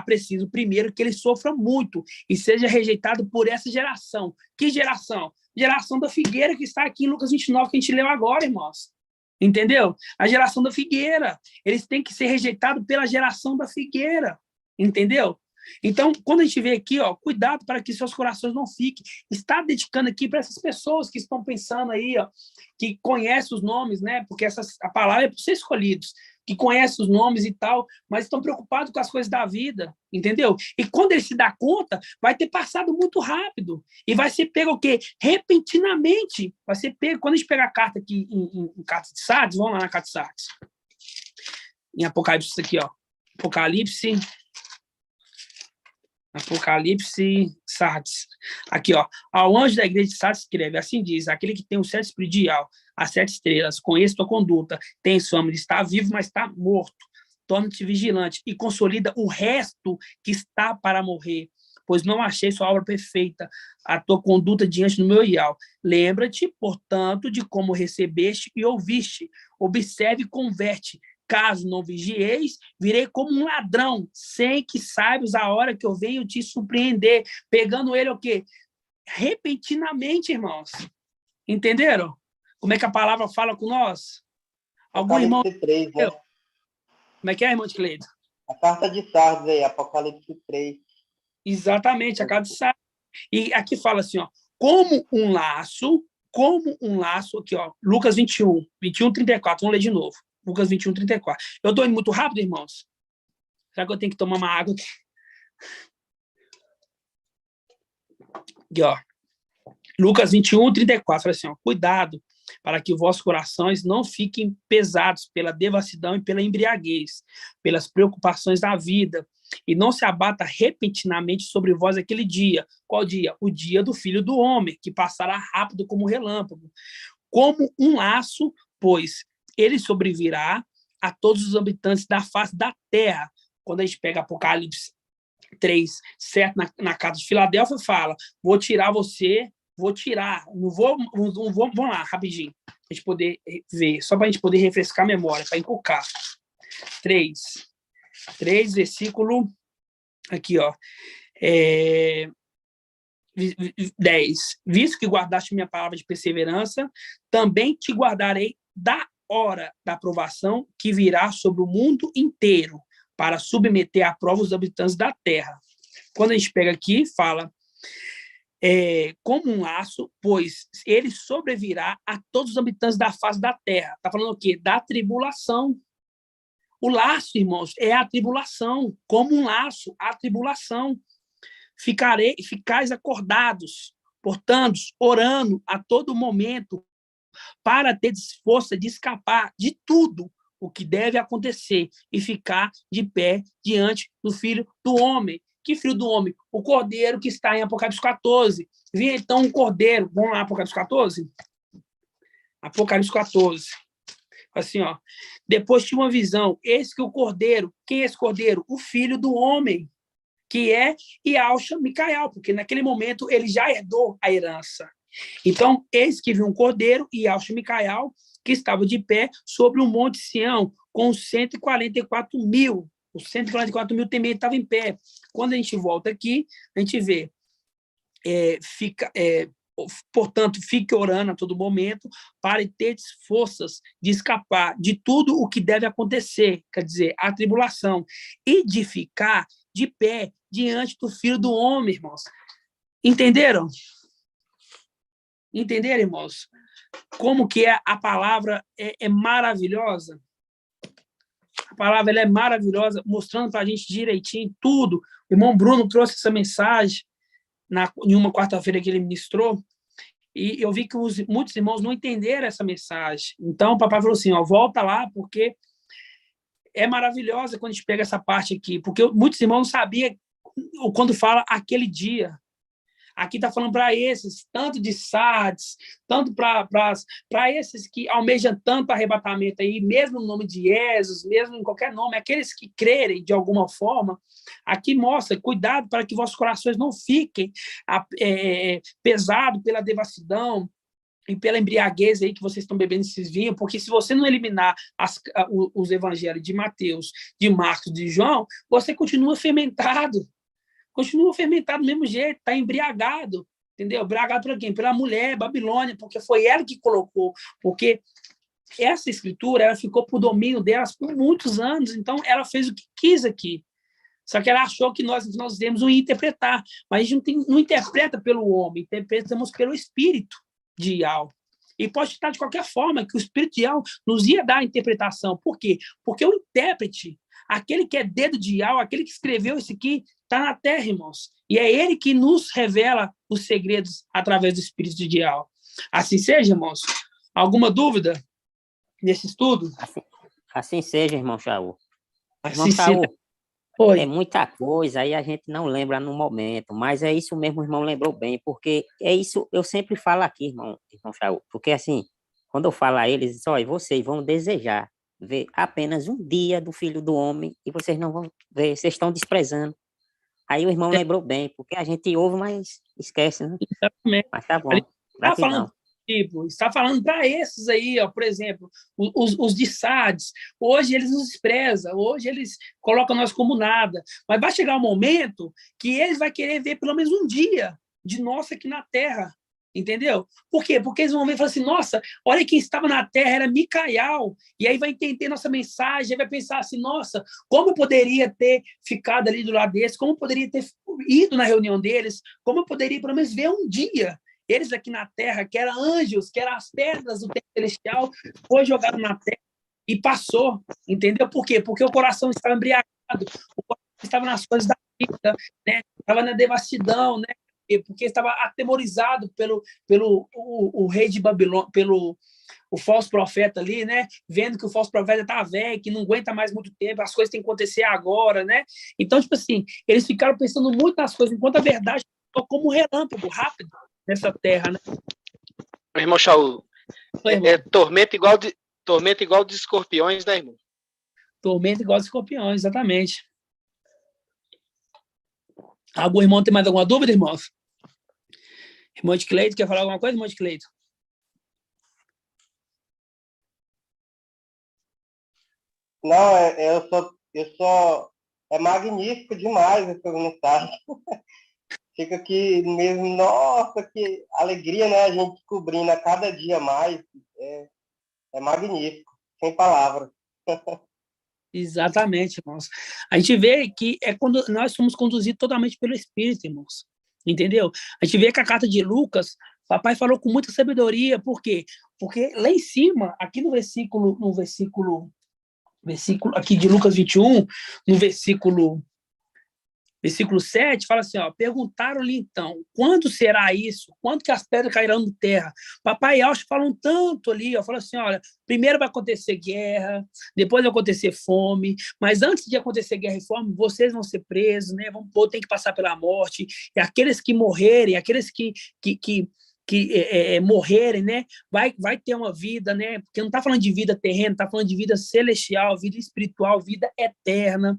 preciso primeiro que ele sofra muito e seja rejeitado por essa geração. Que geração? Geração da figueira que está aqui em Lucas 29, que a gente leu agora, irmãos. Entendeu? A geração da figueira. Eles têm que ser rejeitados pela geração da figueira. Entendeu? Então, quando a gente vê aqui, ó, cuidado para que seus corações não fiquem. Está dedicando aqui para essas pessoas que estão pensando aí, ó, que conhecem os nomes, né? Porque a palavra é para ser escolhidos, que conhecem os nomes e tal, mas estão preocupados com as coisas da vida, entendeu? E quando ele se dá conta, vai ter passado muito rápido. E vai ser pego o quê? Repentinamente. Vai ser pego. Quando a gente pegar a carta aqui em carta de Sardes, vamos lá na carta de Sardes. Em Apocalipse, aqui, ó. Apocalipse, Sardes. Aqui, ó. Ao anjo da igreja de Sardes escreve, assim diz, aquele que tem o 7 espiritual, as 7 estrelas, conheço tua conduta, tem fama de estar vivo, mas está morto. Torna-te vigilante e consolida o resto que está para morrer, pois não achei sua obra perfeita, a tua conduta diante do meu ial. Lembra-te, portanto, de como recebeste e ouviste. Observe e converte. Caso não vigieis, virei como um ladrão, sem que saibas a hora que eu venho te surpreender. Pegando ele o quê? repentinamente, irmãos. Entenderam? Como é que a palavra fala com nós? Algum irmão... 3, né? Como é que é, irmão de Cleide? A carta de Sardes aí, Apocalipse 3. Exatamente, a carta de Sardes. E aqui fala assim, ó, como um laço, aqui, ó, Lucas 21, 34, vamos ler de novo. Lucas 21, 34. Eu estou indo muito rápido, irmãos? Será que eu tenho que tomar uma água aqui? Aqui, ó. Lucas 21, 34, fala assim, ó, cuidado para que vossos corações não fiquem pesados pela devassidão e pela embriaguez, pelas preocupações da vida, e não se abata repentinamente sobre vós aquele dia. Qual dia? O dia do Filho do Homem, que passará rápido como relâmpago. Como um laço, pois ele sobrevirá a todos os habitantes da face da terra. Quando a gente pega Apocalipse 3, certo, na casa de Filadélfia, fala, vou tirar, vamos lá, rapidinho, para a gente poder ver, só para a gente poder refrescar a memória, para encucar. 3, versículo, aqui, ó, 10. Visto que guardaste minha palavra de perseverança, também te guardarei da hora da provação que virá sobre o mundo inteiro, para submeter à prova os habitantes da terra. Quando a gente pega aqui, fala, como um laço, pois ele sobrevirá a todos os habitantes da face da terra. Está falando o quê? Da tribulação. O laço, irmãos, é a tribulação. Como um laço, a tribulação. Ficais acordados, portanto, orando a todo momento, para ter força de escapar de tudo o que deve acontecer e ficar de pé diante do Filho do Homem. Que Filho do Homem? O Cordeiro que está em Apocalipse 14. Vem então um Cordeiro. Vamos lá, Apocalipse 14? Apocalipse 14. Assim, ó. Depois tinha uma visão. Eis que o Cordeiro, quem é esse Cordeiro? O Filho do Homem, que é Yahushua Micael, porque naquele momento ele já herdou a herança. Então, eis que viu um Cordeiro, Yahushua Micael, que estava de pé sobre o Monte Sião, com 144 mil. Os 144 mil também estavam em pé. Quando a gente volta aqui, a gente vê, portanto, fique orando a todo momento para ter forças de escapar de tudo o que deve acontecer, quer dizer, a tribulação, e de ficar de pé diante do Filho do Homem, irmãos. Entenderam? Entenderam, irmãos? Como que a palavra é maravilhosa? A palavra ela é maravilhosa, mostrando para a gente direitinho tudo. O irmão Bruno trouxe essa mensagem em uma quarta-feira que ele ministrou, e eu vi que muitos irmãos não entenderam essa mensagem. Então, o papai falou assim, ó, volta lá, porque é maravilhosa quando a gente pega essa parte aqui, porque muitos irmãos não sabiam quando fala aquele dia. Aqui está falando para esses, tanto de Sardes, tanto para esses que almejam tanto arrebatamento aí, mesmo no nome de Jesus, mesmo em qualquer nome, aqueles que crerem de alguma forma, aqui mostra, cuidado para que vossos corações não fiquem pesados pela devassidão e pela embriaguez aí que vocês estão bebendo esses vinhos, porque se você não eliminar os evangelhos de Mateus, de Marcos, de João, você continua fermentado. Continua fermentado do mesmo jeito, está embriagado, entendeu? Embriagado por quem? Pela mulher, Babilônia, porque foi ela que colocou, porque essa escritura ela ficou por domínio delas por muitos anos, então ela fez o que quis aqui. Só que ela achou que nós devemos interpretar, mas a gente não interpreta pelo homem, interpretamos pelo Espírito de Yahweh. E pode estar de qualquer forma, que o Espírito de Yahweh nos ia dar a interpretação. Por quê? Porque o intérprete, aquele que é dedo de Yahweh, aquele que escreveu isso aqui, está na terra, irmãos. E é ele que nos revela os segredos através do Espírito de Yahweh. Assim seja, irmãos. Alguma dúvida nesse estudo? Assim seja, irmão Shaul. Assim Irmão Shaul, Oi. é muita coisa, aí a gente não lembra no momento, mas é isso mesmo, o irmão lembrou bem, porque é isso, eu sempre falo aqui, irmão Shaul, porque assim, quando eu falo a eles, olha, vocês vão desejar ver apenas um dia do Filho do Homem e vocês não vão ver, vocês estão desprezando. Aí o irmão lembrou bem, porque a gente ouve, mas esquece, né? Exatamente. Mas tá bom. Está falando para esses aí, ó, por exemplo, os de Sardes. Hoje eles nos desprezam, hoje eles colocam nós como nada. Mas vai chegar um momento que eles vão querer ver pelo menos um dia de nós aqui na Terra. Entendeu? Por quê? Porque eles vão ver e falar assim, nossa, olha quem estava na Terra, era Micael. E aí vai entender nossa mensagem, vai pensar assim, nossa, como eu poderia ter ficado ali do lado deles, como eu poderia ter ido na reunião deles, como eu poderia, pelo menos, ver um dia eles aqui na Terra, que eram anjos, que eram as pedras do templo celestial, foi jogado na Terra e passou. Entendeu? Por quê? Porque o coração estava embriagado, o coração estava nas coisas da vida, né? Estava na devassidão, né? Porque estava atemorizado pelo o rei de Babilônia, pelo o falso profeta ali, né? Vendo que o falso profeta tá velho, que não aguenta mais muito tempo, as coisas têm que acontecer agora, né? Então, tipo assim, eles ficaram pensando muito nas coisas, enquanto a verdade foi como um relâmpago rápido nessa terra, né? Irmão Shaul, tormenta igual de escorpiões, né, irmão? Tormenta igual de escorpiões, exatamente. Algum irmão tem mais alguma dúvida, irmãos? Irmão de Cleito, quer falar alguma coisa, irmão de Cleito? Não, é magnífico demais essa mensagem. Fica aqui mesmo, nossa, que alegria, né? A gente descobrindo a cada dia mais. É magnífico, sem palavras. Exatamente, irmãos. A gente vê que é quando nós somos conduzidos totalmente pelo Espírito, irmãos. Entendeu? A gente vê que a carta de Lucas, papai falou com muita sabedoria, por quê? Porque lá em cima, aqui no versículo aqui de Lucas 21, no versículo 7, fala assim, ó, perguntaram-lhe então, quando será isso? Quando que as pedras cairão na terra? Papai e Alcho falam tanto ali, ó, falam assim, olha, primeiro vai acontecer guerra, depois vai acontecer fome, mas antes de acontecer guerra e fome, vocês vão ser presos, né? Tem que passar pela morte, e aqueles que morrerem, aqueles que morrerem, né? Vai ter uma vida, né? Porque não está falando de vida terrena, está falando de vida celestial, vida espiritual, vida eterna.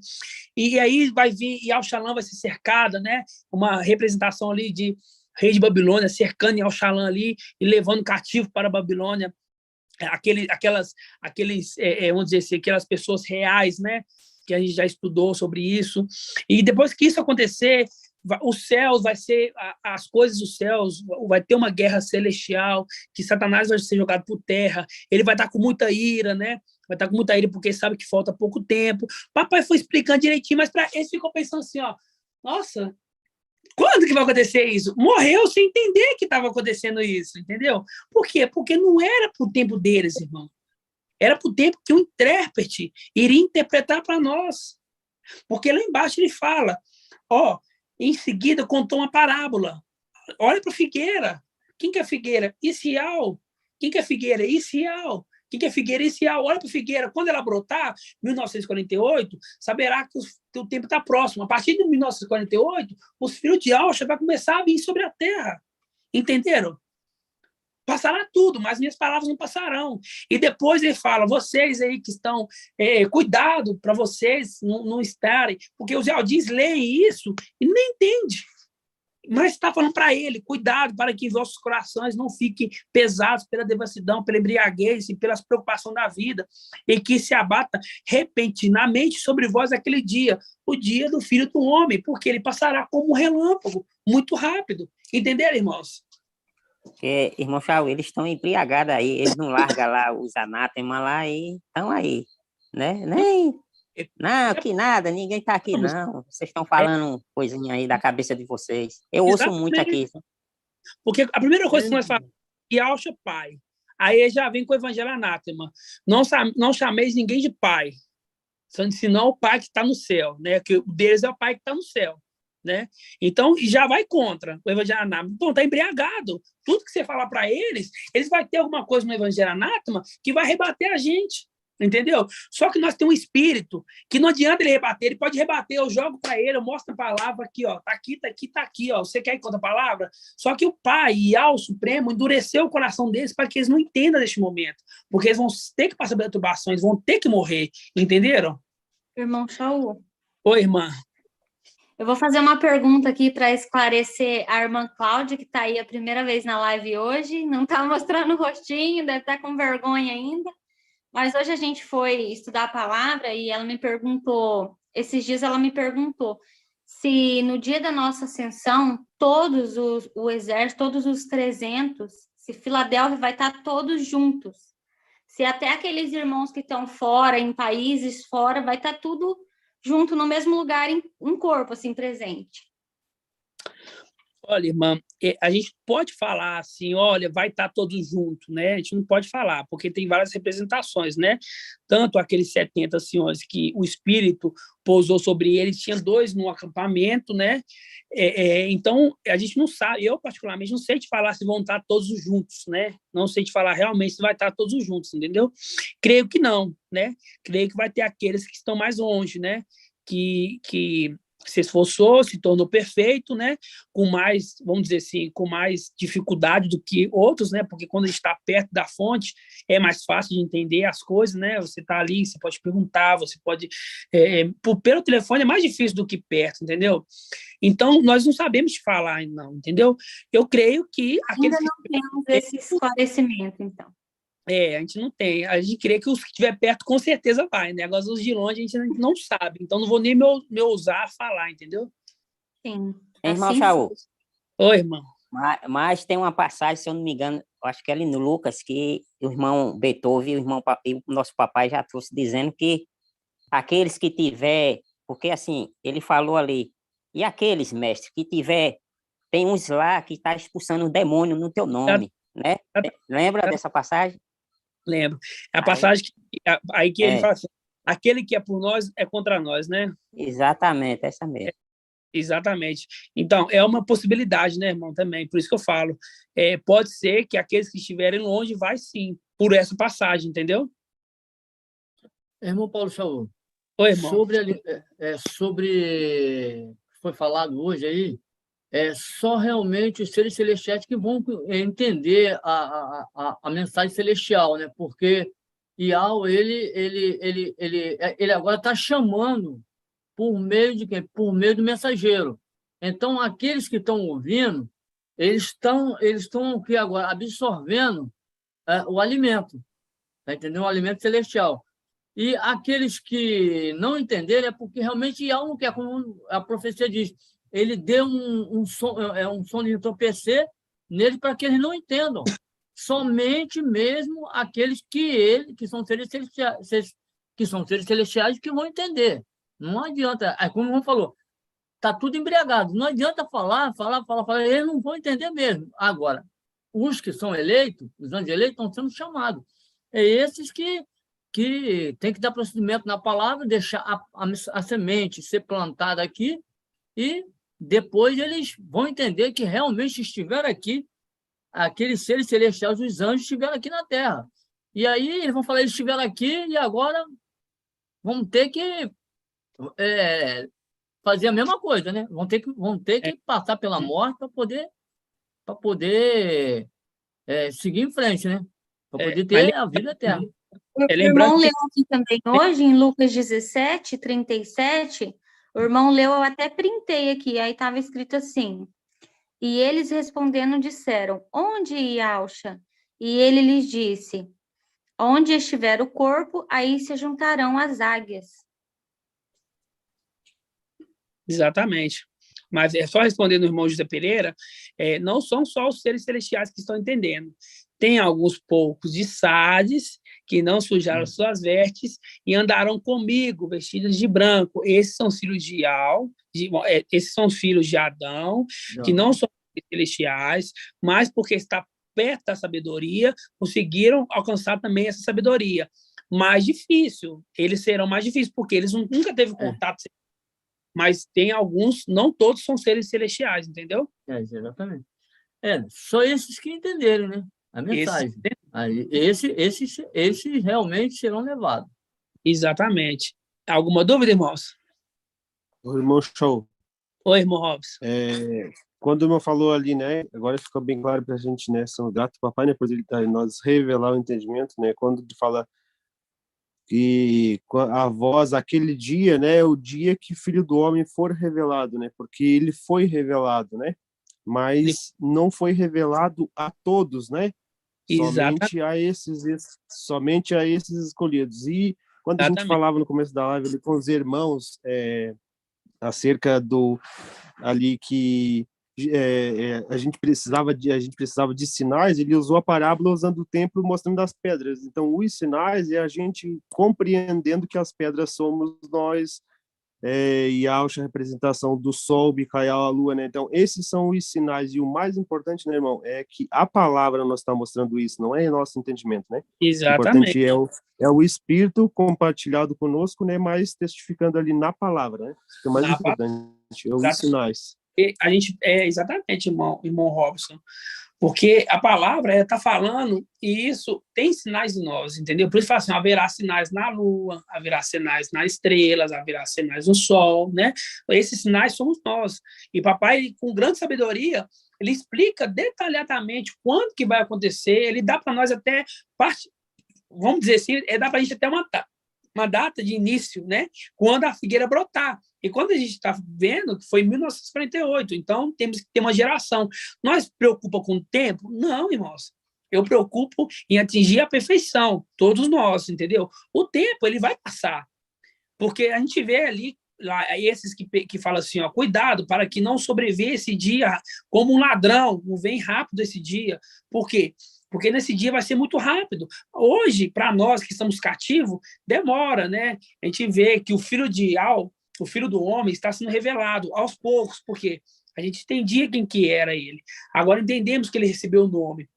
E aí vai vir, e Al-Shalom vai ser cercada, né? Uma representação ali de rei de Babilônia cercando Al-Shalom ali e levando cativo para a Babilônia vamos dizer assim, aquelas pessoas reais, né? Que a gente já estudou sobre isso. E depois que isso acontecer, os céus vai ser as coisas dos céus, vai ter uma guerra celestial, que Satanás vai ser jogado por terra, ele vai estar com muita ira, né? Vai estar com muita ira porque sabe que falta pouco tempo. Papai foi explicando direitinho, mas para eles ficou pensando assim, ó, nossa, quando que vai acontecer isso? Morreu sem entender que estava acontecendo isso, entendeu? Por quê? Porque não era pro tempo deles, irmão. Era pro tempo que o intérprete iria interpretar para nós. Porque lá embaixo ele fala, ó, em seguida contou uma parábola. Olha para a figueira. Quem que é a figueira? Isial. Quem que é a figueira? Isial. Quem que é a figueira? Isial. Olha para a figueira. Quando ela brotar, 1948, saberá que o tempo está próximo. A partir de 1948, os filhos de Alcha vão começar a vir sobre a terra. Entenderam? Passará tudo, mas minhas palavras não passarão. E depois ele fala, vocês aí que estão, cuidado para vocês não estarem, porque os Aldins leem isso e nem entendem. Mas está falando para ele, cuidado para que vossos corações não fiquem pesados pela devassidão, pela embriaguez e pelas preocupações da vida, e que se abata repentinamente sobre vós aquele dia, o dia do Filho do Homem, porque ele passará como um relâmpago, muito rápido. Entenderam, irmãos? Porque, irmão Shaul, eles estão embriagados aí, eles não largam lá os anátemas lá e estão aí, né? Não, que nada, ninguém está aqui, não. Vocês estão falando coisinha aí da cabeça de vocês. Eu ouço muito aqui. Porque a primeira coisa que nós falamos é Alcha pai. Aí já vem com o evangelho anátema. Não chameis ninguém de pai, senão o pai que está no céu, né? Que o deles é o pai que está no céu. Né? Então, já vai contra o evangelho anátema. Então, está embriagado. Tudo que você falar para eles vai ter alguma coisa no evangelho anátema que vai rebater a gente, entendeu? Só que nós temos um espírito que não adianta ele rebater, ele pode rebater, eu jogo para ele, eu mostro a palavra aqui, ó, tá aqui, ó, você quer que conta a palavra? Só que o Pai e o Supremo endureceu o coração deles para que eles não entendam neste momento, porque eles vão ter que passar por perturbações, vão ter que morrer, entenderam? Irmão Shaul. Oi, irmã. Eu vou fazer uma pergunta aqui para esclarecer a irmã Cláudia, que está aí a primeira vez na live hoje, não está mostrando o rostinho, deve estar com vergonha ainda, mas hoje a gente foi estudar a palavra e ela me perguntou, esses dias ela me perguntou, se no dia da nossa ascensão, o exército, todos os 300, se Filadélfia vai estar todos juntos. Se até aqueles irmãos que estão fora, em países fora, vai estar tudo junto no mesmo lugar, em corpo, assim, presente. Olha, irmã, a gente pode falar assim, olha, vai estar todos juntos, né? A gente não pode falar, porque tem várias representações, né? Tanto aqueles 70 senhores que o Espírito pousou sobre eles, tinha 2 no acampamento, né? Então, a gente não sabe, eu particularmente não sei te falar se vão estar todos juntos, né? Não sei te falar realmente se vai estar todos juntos, entendeu? Creio que não, né? Creio que vai ter aqueles que estão mais longe, né? Que se esforçou, se tornou perfeito, né? Com mais, vamos dizer assim, com mais dificuldade do que outros, né? Porque quando a gente está perto da fonte, é mais fácil de entender as coisas, né? Você está ali, você pode perguntar, você pode... pelo telefone é mais difícil do que perto, entendeu? Então, nós não sabemos te falar, não, entendeu? Eu creio que... Ainda não temos esse esclarecimento, então. A gente não tem. A gente crê que os que estiver perto com certeza vai, né? Agora, os de longe a gente não sabe. Então, não vou nem me ousar a falar, entendeu? Sim. Irmão Assim Shaul. Oi, irmão. Mas tem uma passagem, se eu não me engano, acho que é ali no Lucas, que o irmão Beethoven e o nosso papai já trouxe dizendo que aqueles que tiver... Porque, assim, ele falou ali, e aqueles, mestre, que tiver... Tem uns lá que está expulsando o demônio no teu nome, né? Lembra dessa passagem? Lembro. A passagem que ele fala assim, aquele que é por nós é contra nós, né? Exatamente, essa mesmo. Exatamente. Então, é uma possibilidade, né, irmão, também. Por isso que eu falo. Pode ser que aqueles que estiverem longe vai sim, por essa passagem, entendeu? Irmão Paulo Shaul. Oi, irmão. Sobre foi falado hoje aí, só realmente os seres celestiais que vão entender a mensagem celestial, né? Porque Iau, ele agora está chamando por meio de quem? Por meio do mensageiro. Então, aqueles que estão ouvindo, eles estão aqui agora absorvendo o alimento, tá entendendo? O alimento celestial. E aqueles que não entenderem é porque realmente Iau não quer, como a profecia diz, ele deu um som de entorpecer neles para que eles não entendam. Somente mesmo aqueles que são seres celestiais que vão entender. Não adianta, como o irmão falou, está tudo embriagado. Não adianta falar, eles não vão entender mesmo. Agora, os que são eleitos, os anjos eleitos, estão sendo chamados. É esses que tem que dar procedimento na palavra, deixar a semente ser plantada aqui e depois eles vão entender que realmente estiveram aqui, aqueles seres celestiais, os anjos, estiveram aqui na Terra. E aí eles vão falar, eles estiveram aqui e agora vão ter que fazer a mesma coisa, né? Vão ter que passar pela morte para poder seguir em frente, né? Para poder ter a vida eterna. O irmão leu aqui também hoje, em Lucas 17, 37, o irmão leu, eu até printei aqui, aí estava escrito assim, e eles respondendo disseram, onde Iauxa? E ele lhes disse, onde estiver o corpo, aí se juntarão as águias. Exatamente. Mas só respondendo o irmão José Pereira, não são só os seres celestiais que estão entendendo. Tem alguns poucos de Sardes que não sujaram suas vestes e andaram comigo, vestidos de branco. Esses são filhos de Iau, esses são filhos de Adão, que não são celestiais, mas porque está perto da sabedoria, conseguiram alcançar também essa sabedoria. Mais difícil, eles serão mais difíceis, porque eles nunca teve contato. Mas tem alguns, não todos são seres celestiais, entendeu? Exatamente. Só esses que entenderem, né? A mensagem. Esses realmente serão levados. Exatamente. Alguma dúvida, irmãos? O irmão Show. Oi, irmão Robson. Quando o irmão falou ali, né? Agora ficou bem claro para a gente, né? São gratos ao papai, né? Por ele nós revelar o entendimento, né? Quando ele fala que a voz, aquele dia, né? O dia que o Filho do Homem for revelado, né? Porque ele foi revelado, né? Mas não foi revelado a todos, né? Somente a esses escolhidos. E quando a gente falava no começo da live ali, com os irmãos acerca do ali que a gente precisava de sinais. Ele usou a parábola usando o templo, mostrando as pedras. Então, os sinais é a gente compreendendo que as pedras somos nós, e a representação do sol, Micael, a lua, né? Então, esses são os sinais. E o mais importante, né, irmão, é que a palavra nos está mostrando isso, não é nosso entendimento, né? Exatamente. O importante é o Espírito compartilhado conosco, né? Mas testificando ali na palavra, né? Isso que é o mais importante, é os sinais. A gente, exatamente, irmão Robson, porque a palavra está falando, e isso tem sinais em nós, entendeu? Por isso fala assim, haverá sinais na lua, haverá sinais nas estrelas, haverá sinais no sol, né? Esses sinais somos nós. E papai, com grande sabedoria, ele explica detalhadamente quando que vai acontecer, ele dá para nós até, vamos dizer assim, dá para a gente até uma data de início, né? Quando a figueira brotar. E quando a gente está vendo que foi em 1948, então temos que ter uma geração. Nós preocupa com o tempo? Não, irmãos. Eu preocupo em atingir a perfeição, todos nós, entendeu? O tempo, ele vai passar. Porque a gente vê ali, lá, esses que falam assim, ó, cuidado para que não sobreviva esse dia como um ladrão, não vem rápido esse dia. Por quê? Porque nesse dia vai ser muito rápido. Hoje, para nós que estamos cativos, demora, né? A gente vê que o filho do homem está sendo revelado aos poucos, porque a gente entendia quem que era ele. Agora entendemos que ele recebeu o nome.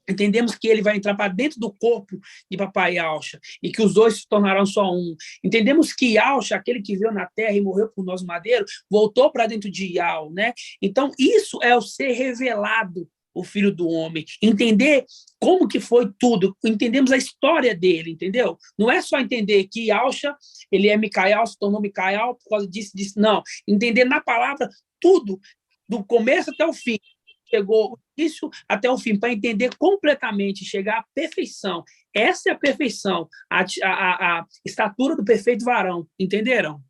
Entendemos que ele vai entrar para dentro do corpo de papai Yahshua e que os dois se tornarão só um. Entendemos que Yahshua, aquele que veio na terra e morreu por nós madeiro, voltou para dentro de Yahweh, né? Então, isso é o ser revelado, o Filho do Homem. Entender como que foi tudo. Entendemos a história dele, entendeu? Não é só entender que Yahshua, ele é Micael, se tornou Micael por causa disso. Não. Entender na palavra tudo, do começo até o fim. Chegou do início até o fim, para entender completamente, chegar à perfeição. Essa é a perfeição, a estatura do perfeito varão. Entenderam?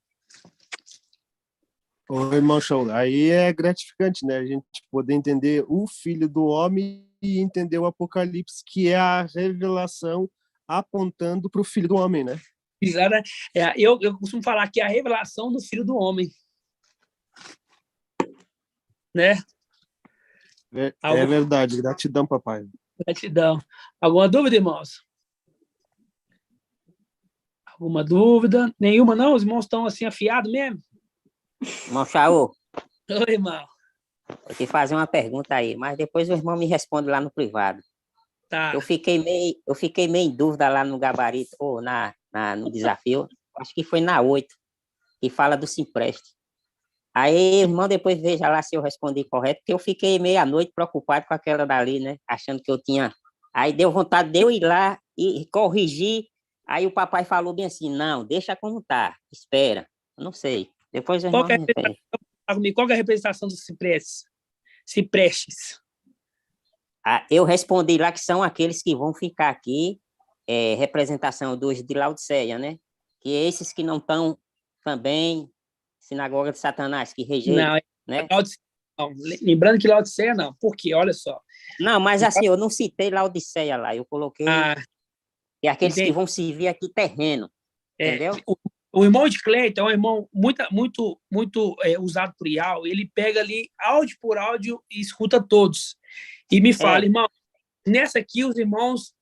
Ô, irmão Show, aí é gratificante, né? A gente poder entender o Filho do Homem e entender o Apocalipse, que é a revelação apontando para o Filho do Homem, né? Eu costumo falar que é a revelação do Filho do Homem. Né? É verdade. Gratidão, papai. Gratidão. Alguma dúvida, irmãos? Alguma dúvida? Nenhuma, não? Os irmãos estão assim afiados mesmo? Irmão Shaul. Oi, irmão. Vou te fazer uma pergunta aí, mas depois o irmão me responde lá no privado. Tá. Eu fiquei meio em dúvida lá no gabarito, ou no desafio, acho que foi na 8, que fala do Simpreste. Aí, irmão, depois veja lá se eu respondi correto, porque eu fiquei meia-noite preocupado com aquela dali, né? Achando que eu tinha... Aí deu vontade de eu ir lá e corrigir. Aí o papai falou bem assim, não, deixa como tá, espera. Eu não sei. Depois o irmão me entende. Qual é a representação dos ciprestes? Eu respondi lá que são aqueles que vão ficar aqui, representação dos de Laodiceia, né? Que esses que não estão também, sinagoga de Satanás, que rejeitam, né? Não, lembrando que Laodiceia não, porque, olha só... Não, mas assim, eu não citei Laodiceia lá, eu coloquei que aqueles que vão servir aqui terreno, entendeu? O irmão de Cleiton é um irmão muito usado por Ial, ele pega ali áudio por áudio e escuta todos. E me fala, irmão, nessa aqui os irmãos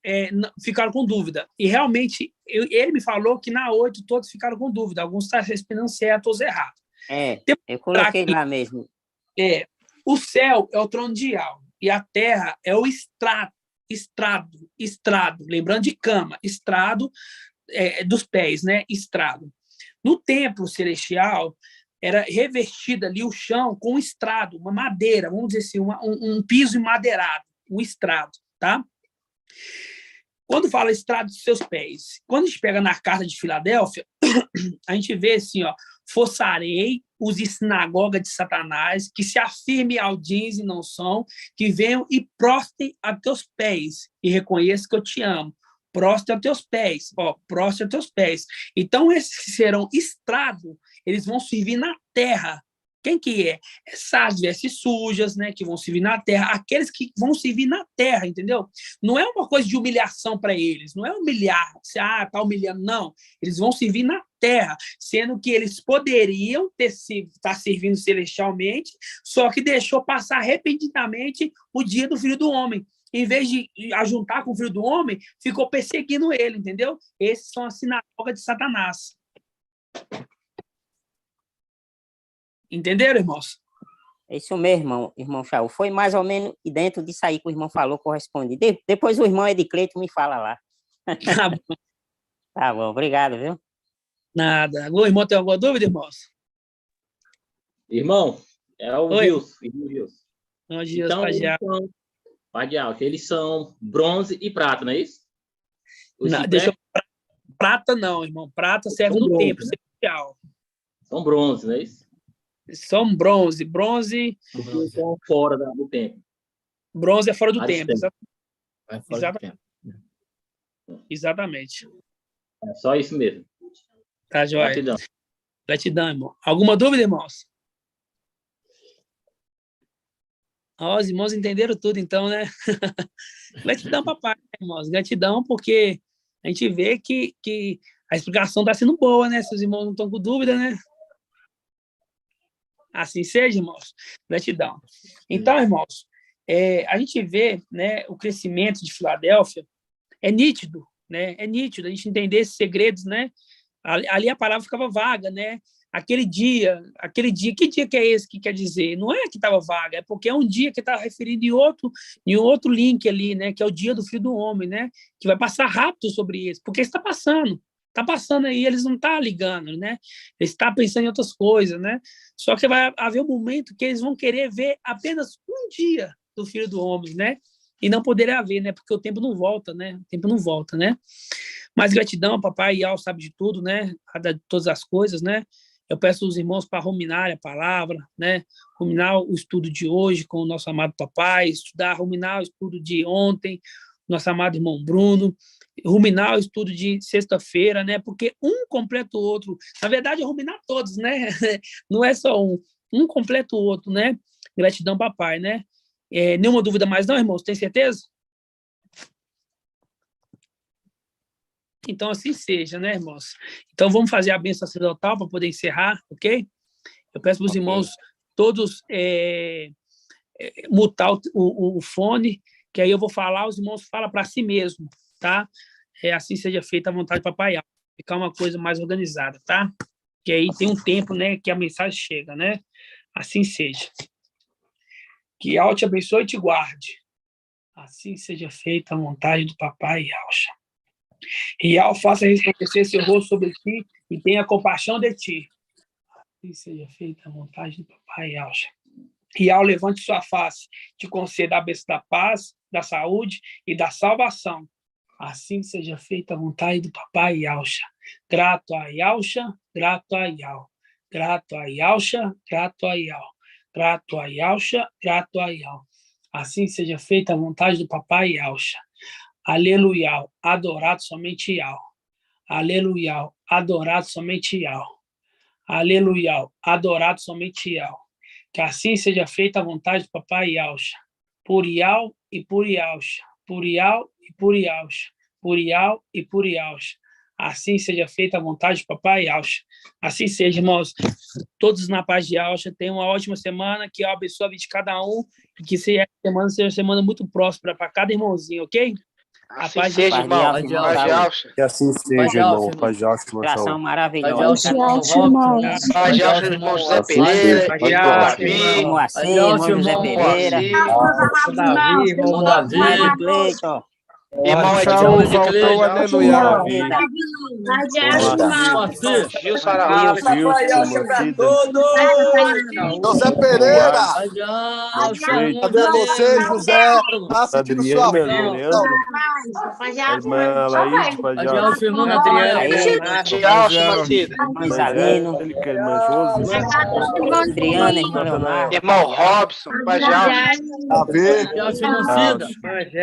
ficaram com dúvida. E realmente, ele me falou que na 8 todos ficaram com dúvida. Alguns estão respondendo certo ou errado. Eu coloquei lá mesmo. O céu é o trono de Ial e a terra é o estrado, lembrando de cama, estrado dos pés, né? Estrado. No templo celestial, era revestido ali o chão com um estrado, uma madeira, vamos dizer assim, um piso emadeirado, um estrado, tá? Quando fala estrado dos seus pés, quando a gente pega na carta de Filadélfia, a gente vê assim, ó, forçarei os de sinagoga de Satanás, que se afirme audins e não são, que venham e prostem a teus pés, e reconheça que eu te amo. Prostre a teus pés, prostre a teus pés. Então, esses que serão estrado, eles vão servir na terra Quem que é? Essas vestes sujas, né, que vão servir na terra, aqueles que vão servir na terra, entendeu? Não é uma coisa de humilhação para eles, não é humilhar, tá humilhando, não. Eles vão servir na terra, sendo que eles poderiam estar servindo celestialmente, só que deixou passar repentinamente o dia do Filho do Homem. Em vez de ajuntar com o Filho do Homem, ficou perseguindo ele, entendeu? Esses são a sinagoga de Satanás. Entenderam, irmãos? É isso mesmo, irmão Shaul. Foi mais ou menos dentro disso aí que o irmão falou, correspondi. Depois o irmão Edicleito me fala lá. Tá bom. Tá bom, obrigado, viu? Nada. O irmão tem alguma dúvida, irmãos? Irmão, é o Oi. Gilson. Irmão Gilson. Bom dia, Então, estagiário. eles são bronze e prata, não é isso? Não, prata não, irmão. Prata serve no templo, celestial. São bronze, não é isso? São bronze. Bronze São fora do templo. Bronze é fora do Ah, templo. É fora do templo. Exatamente. É só isso mesmo. Tá, joia. Gratidão. Gratidão, irmão. Alguma dúvida, irmãos? Os irmãos entenderam tudo, então, né? Gratidão, papai, irmãos. Gratidão, porque a gente vê que a explicação está sendo boa, né? Se os irmãos não estão com dúvida, né? Assim seja, irmãos. Gratidão. Então, irmãos, a gente vê, né, o crescimento de Filadélfia é nítido, né? É nítido a gente entender esses segredos, né? Ali a palavra ficava vaga, né? Aquele dia, que dia que é esse que quer dizer? Não é que estava vaga, é porque é um dia que está referido em outro link ali, né? Que é o dia do Filho do Homem, né? Que vai passar rápido sobre isso, porque está passando aí, eles não estão ligando, né? Eles estão pensando em outras coisas, né? Só que vai haver um momento que eles vão querer ver apenas um dia do Filho do Homem, né? E não poderá haver, né? Porque o tempo não volta, né? O tempo não volta, né? Mas gratidão, papai Ial sabe de tudo, né? De todas as coisas, né? Eu peço aos irmãos para ruminar a palavra, né? Ruminar o estudo de hoje com o nosso amado papai, ruminar o estudo de ontem, nosso amado irmão Bruno, ruminar o estudo de sexta-feira, né? Porque um completa o outro. Na verdade, é ruminar todos, né? Não é só um completa o outro, né? Gratidão, papai, né? Nenhuma dúvida mais não, irmãos? Tem certeza? Então, assim seja, né, irmãos? Então, vamos fazer a bênção sacerdotal para poder encerrar, ok? Eu peço para os irmãos todos mutar o fone, que aí eu vou falar, os irmãos falam para si mesmo, tá? Assim seja feita a vontade do papai, ficar uma coisa mais organizada, tá? Que aí tem um tempo, né, que a mensagem chega, né? Assim seja. Que Yahweh te abençoe e te guarde. Assim seja feita a vontade do papai Yahweh. E Yahweh faça resplandecer seu rosto sobre ti e tenha compaixão de ti. Assim seja feita a vontade do papai Yahweh. E Yahweh levante sua face, te conceda a bênção da paz, da saúde e da salvação. Assim seja feita a vontade do papai Yahweh. Grato a Yahweh, grato a Yahweh. Grato a Yahweh, grato a Yahweh. Grato a Yahweh, grato a Yahweh. Assim seja feita a vontade do papai Yahweh. Aleluia, adorado somente Yahweh. Aleluia, adorado somente Yahweh. Aleluia, adorado somente Yahweh. Que assim seja feita a vontade do papai Yahweh. Por Yahweh e por Yahweh. Por Yahweh e por Yahweh. Por Yahweh e por Yahweh. Assim seja feita a vontade do papai Yahweh. Assim seja, irmãos. Todos na paz de Yahweh. Tenham uma ótima semana. Que Yahweh abençoe a vida de cada um. E que seja uma semana muito próspera para cada irmãozinho, ok? Assim seja, irmão. Paz de Alcha. Que assim seja, irmão. Paz de Alcha, irmão. Oração maravilhosa. Paz de Alcha, irmão. Paz de Alcha, irmão José Pereira. Paz de Alcha, irmão Assim, irmão José Pereira. Irmão Davi. Irmão Shaul, faltou o aleluia. Gilson Araújo. José Pereira. Cadê você, José? Passa de sua bênção. Irmã Laís, Paz de Alcha. Irmão Adriano. De Alcha, Macida. Irmão Zalino. Irmã Josi. Adriana, irmão Leonardo. Irmão Robson. Paz de Alcha. Davi. Irmão Cida.